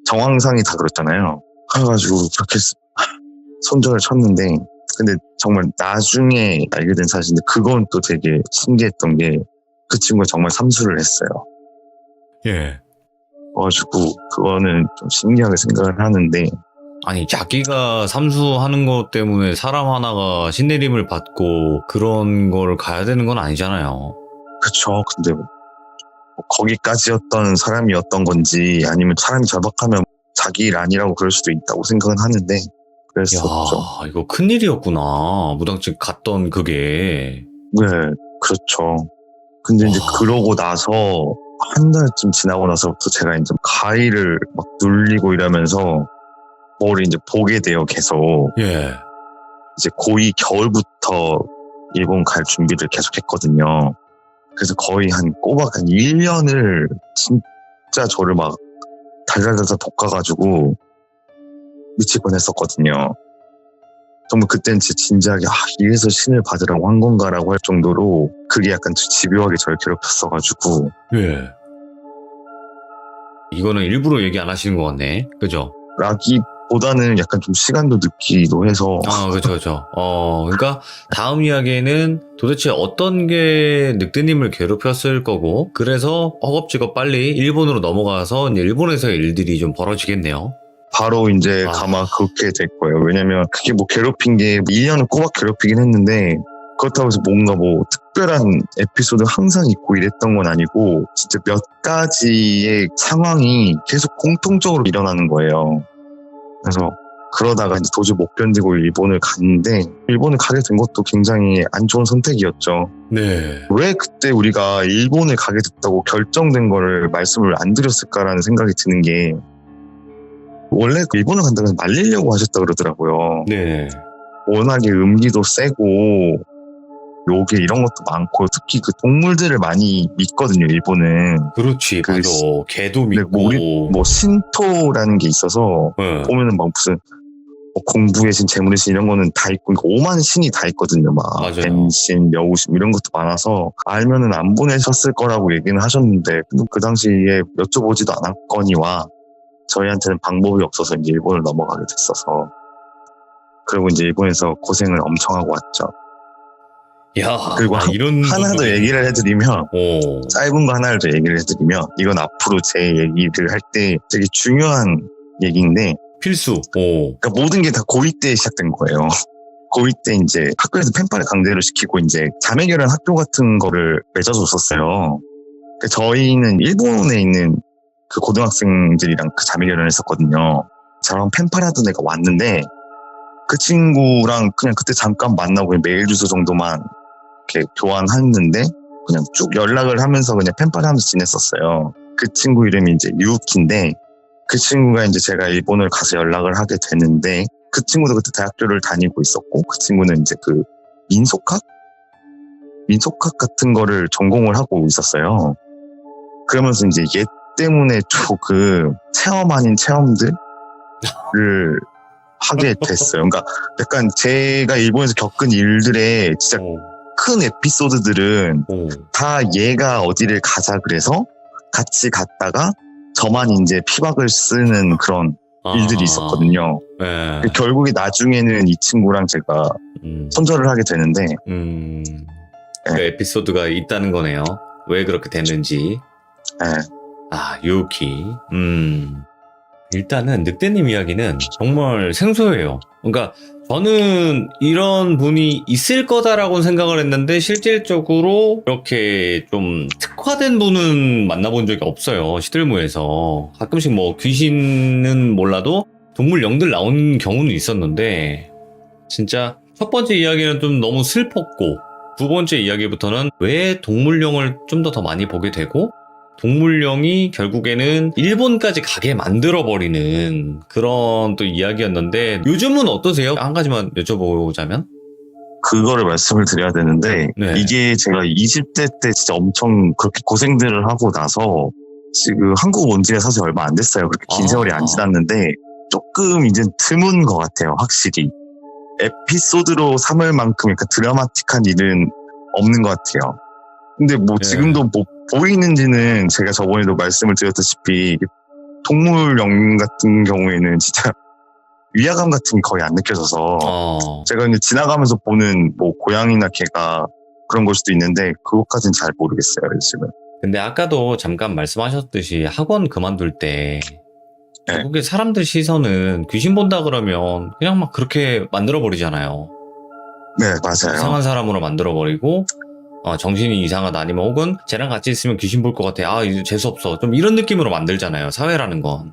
정황상이 다 그렇잖아요. 그래가지고 그렇게 손절을 쳤는데 근데 정말 나중에 알게 된 사실인데 그건 또 되게 신기했던 게 그 친구가 정말 삼수를 했어요.
예.
그래가지고 그거는 좀 신기하게 생각을 하는데
아니, 자기가 삼수하는 것 때문에 사람 하나가 신내림을 받고 그런 걸 가야 되는 건 아니잖아요.
그쵸. 근데 뭐 거기까지였던 사람이었던 건지 아니면 사람이 절박하면 자기 일 아니라고 그럴 수도 있다고 생각은 하는데 그랬었죠.
야, 이거 큰일이었구나. 무당집 갔던 그게.
네, 그렇죠. 근데 이제
와.
그러고 나서 한 달쯤 지나고 나서부터 제가 이제 가위를 막 눌리고 이러면서 뭘 이제 보게 돼요, 계속.
예.
이제 고2 겨울부터 일본 갈 준비를 계속 했거든요. 그래서 거의 꼬박 한 1년을 진짜 저를 막 달달달달 볶아가지고 미칠 뻔했었거든요. 정말 그때는 진지하게 이래서 신을 받으라고 한 건가라고 할 정도로 그게 약간 집요하게 저를 괴롭혔어가지고.
예. 이거는 일부러 얘기 안 하시는 것 같네. 그죠?
라기보다는 약간 좀 시간도 늦기도 해서.
그죠. 그러니까 다음 이야기에는 도대체 어떤 게 늑대님을 괴롭혔을 거고, 그래서 허겁지겁 빨리 일본으로 넘어가서 이제 일본에서의 일들이 좀 벌어지겠네요.
바로 이제 가마 그렇게 될 거예요. 왜냐면 그게 뭐 괴롭힌 게 2년을 꼬박 괴롭히긴 했는데 그렇다고 해서 뭔가 뭐 특별한 에피소드 항상 있고 이랬던 건 아니고 진짜 몇 가지의 상황이 계속 공통적으로 일어나는 거예요. 그래서 그러다가 이제 도저히 못 견디고 일본을 갔는데 일본을 가게 된 것도 굉장히 안 좋은 선택이었죠.
네.
왜 그때 우리가 일본을 가게 됐다고 결정된 거를 말씀을 안 드렸을까라는 생각이 드는 게 원래 그 일본을 간다고 해서 말리려고 하셨다 그러더라고요.
네.
워낙에 음기도 세고 요게 이런 것도 많고 특히 그 동물들을 많이 믿거든요. 일본은.
그렇지,
그
맞아. 개도
네,
믿고.
뭐 신토라는 게 있어서
네.
보면은 막 무슨 뭐 공부의 신, 재물의 신 이런 거는 다 있고, 그러니까 오만 신이 다 있거든요. 막
맞아요.
뱀신, 여우신 이런 것도 많아서 알면은 안 보내셨을 거라고 얘기는 하셨는데 그 당시에 여쭤보지도 않았거니와 저희한테는 방법이 없어서 이제 일본을 넘어가게 됐어서 그리고 이제 일본에서 고생을 엄청 하고 왔죠.
야,
그리고
이런
하나 더
분들이-
얘기를 해드리면
오.
짧은 거 하나를 더 얘기를 해드리면 이건 앞으로 제 얘기를 할 때 되게 중요한 얘기인데
필수. 오.
그러니까 모든 게 다 고2 때 시작된 거예요. 고2 때 이제 학교에서 펜팔을 강제로 시키고 이제 자매결연 학교 같은 거를 맺어줬었어요. 그러니까 저희는 일본에 있는 그 고등학생들이랑 그 자매결연을 했었거든요. 저랑 펜팔 하던 애가 왔는데 그 친구랑 그냥 그때 잠깐 만나고 그냥 메일 주소 정도만 이렇게 교환했는데 그냥 쭉 연락을 하면서 그냥 펜팔 하면서 지냈었어요. 그 친구 이름이 이제 유우키인데 그 친구가 이제 제가 일본을 가서 연락을 하게 되는데 그 친구도 그때 대학교를 다니고 있었고 그 친구는 이제 그 민속학 같은 거를 전공을 하고 있었어요. 그러면서 이제 얘 때문에 조금 체험 아닌 체험들을 하게 됐어요. 그러니까 약간 제가 일본에서 겪은 일들의 진짜
오.
큰 에피소드들은
오.
다 얘가 어디를 가자 그래서 같이 갔다가 저만 이제 피박을 쓰는 그런 일들이 있었거든요.
네.
결국에 나중에는 이 친구랑 제가 손절을 하게 되는데
그 에피소드가 있다는 거네요. 왜 그렇게 됐는지.
네.
아, 유키. 일단은 늑대님 이야기는 정말 생소해요. 그러니까 저는 이런 분이 있을 거다라고 생각을 했는데 실질적으로 이렇게 좀 특화된 분은 만나본 적이 없어요. 시들무에서. 가끔씩 뭐 귀신은 몰라도 동물 영들 나온 경우는 있었는데 진짜 첫 번째 이야기는 좀 너무 슬펐고 두 번째 이야기부터는 왜 동물영을 좀 더 많이 보게 되고 동물영이 결국에는 일본까지 가게 만들어버리는 그런 또 이야기였는데 요즘은 어떠세요? 한 가지만 여쭤보자면?
그거를 말씀을 드려야 되는데
네.
이게 제가 20대 때 진짜 엄청 그렇게 고생들을 하고 나서 지금 한국 온 지가 사실 얼마 안 됐어요. 그렇게 긴 세월이 안 지났는데 조금 이제 드문 것 같아요. 확실히. 에피소드로 삼을 만큼 약간 드라마틱한 일은 없는 것 같아요. 근데 뭐
네.
지금도 뭐 보이는지는 제가 저번에도 말씀을 드렸다시피 동물영 같은 경우에는 진짜 위화감 같은 게 거의 안 느껴져서 제가 이제 지나가면서 보는 뭐 고양이나 개가 그런 걸 수도 있는데 그것까지는 잘 모르겠어요 요즘은.
근데 아까도 잠깐 말씀하셨듯이 학원 그만둘 때 결국에 사람들 시선은 귀신 본다 그러면 그냥 막 그렇게 만들어버리잖아요.
네 맞아요.
이상한 사람으로 만들어버리고 정신이 이상하다 아니면 혹은 쟤랑 같이 있으면 귀신 볼 것 같아. 이제 재수없어. 좀 이런 느낌으로 만들잖아요. 사회라는 건.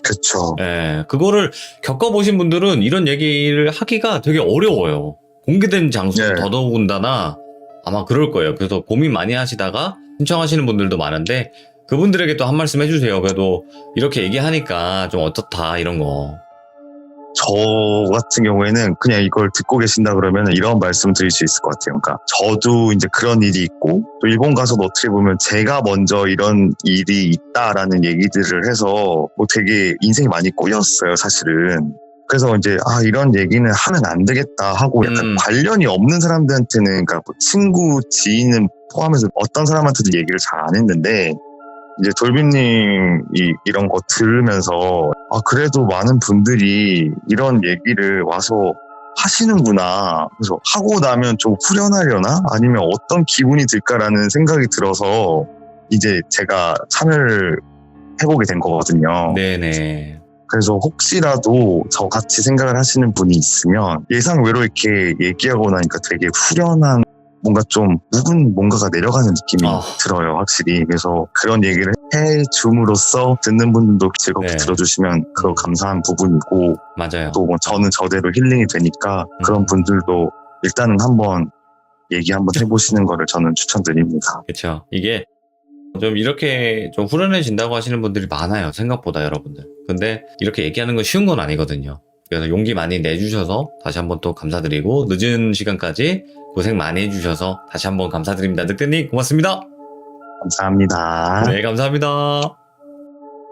그쵸.
예, 그거를 겪어보신 분들은 이런 얘기를 하기가 되게 어려워요. 공개된 장소는
네.
더더군다나 아마 그럴 거예요. 그래서 고민 많이 하시다가 신청하시는 분들도 많은데 그분들에게 또 한 말씀 해주세요. 그래도 이렇게 얘기하니까 좀 어떻다 이런 거.
저 같은 경우에는 그냥 이걸 듣고 계신다 그러면 이런 말씀 드릴 수 있을 것 같아요. 그러니까 저도 이제 그런 일이 있고 또 일본 가서도 어떻게 보면 제가 먼저 이런 일이 있다라는 얘기들을 해서 뭐 되게 인생이 많이 꼬였어요, 사실은. 그래서 이제 이런 얘기는 하면 안 되겠다 하고 약간 관련이 없는 사람들한테는 그러니까 뭐 친구, 지인은 포함해서 어떤 사람한테도 얘기를 잘 안 했는데 이제 돌비님이 이런 거 들으면서 그래도 많은 분들이 이런 얘기를 와서 하시는구나. 그래서 하고 나면 좀 후련하려나? 아니면 어떤 기분이 들까라는 생각이 들어서 이제 제가 참여를 해보게 된 거거든요.
네네.
그래서 혹시라도 저같이 생각을 하시는 분이 있으면 예상외로 이렇게 얘기하고 나니까 되게 후련한 뭔가 좀 묵은 뭔가가 내려가는 느낌이 들어요, 확실히. 그래서 그런 얘기를 해줌으로써 듣는 분들도 즐겁게
네.
들어주시면 그거 감사한 부분이고
맞아요.
또 뭐 저는 저대로 힐링이 되니까 그런 분들도 일단은 한번 얘기 한번 해보시는 거를 저는 추천드립니다.
그렇죠. 이게 좀 이렇게 좀 후련해진다고 하시는 분들이 많아요. 생각보다 여러분들. 근데 이렇게 얘기하는 건 쉬운 건 아니거든요. 그래서 용기 많이 내주셔서 다시 한번 또 감사드리고 늦은 시간까지 고생 많이 해주셔서 다시 한번 감사드립니다. 늑대님 고맙습니다.
감사합니다.
네, 감사합니다.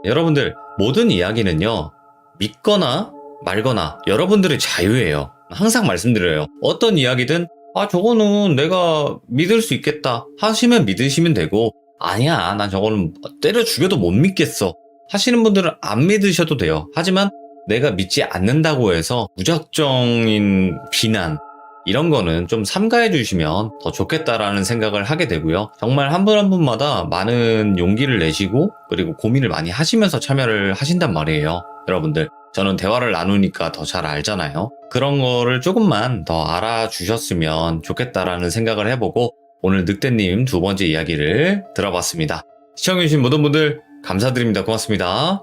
여러분들, 모든 이야기는요, 믿거나 말거나 여러분들의 자유예요. 항상 말씀드려요. 어떤 이야기든, 저거는 내가 믿을 수 있겠다 하시면 믿으시면 되고, 아니야, 난 저거는 때려 죽여도 못 믿겠어 하시는 분들은 안 믿으셔도 돼요. 하지만 내가 믿지 않는다고 해서 무작정인 비난, 이런 거는 좀 삼가해 주시면 더 좋겠다라는 생각을 하게 되고요. 정말 한 분 한 분마다 많은 용기를 내시고 그리고 고민을 많이 하시면서 참여를 하신단 말이에요. 여러분들, 저는 대화를 나누니까 더 잘 알잖아요. 그런 거를 조금만 더 알아주셨으면 좋겠다라는 생각을 해보고 오늘 늑대님 두 번째 이야기를 들어봤습니다. 시청해주신 모든 분들 감사드립니다. 고맙습니다.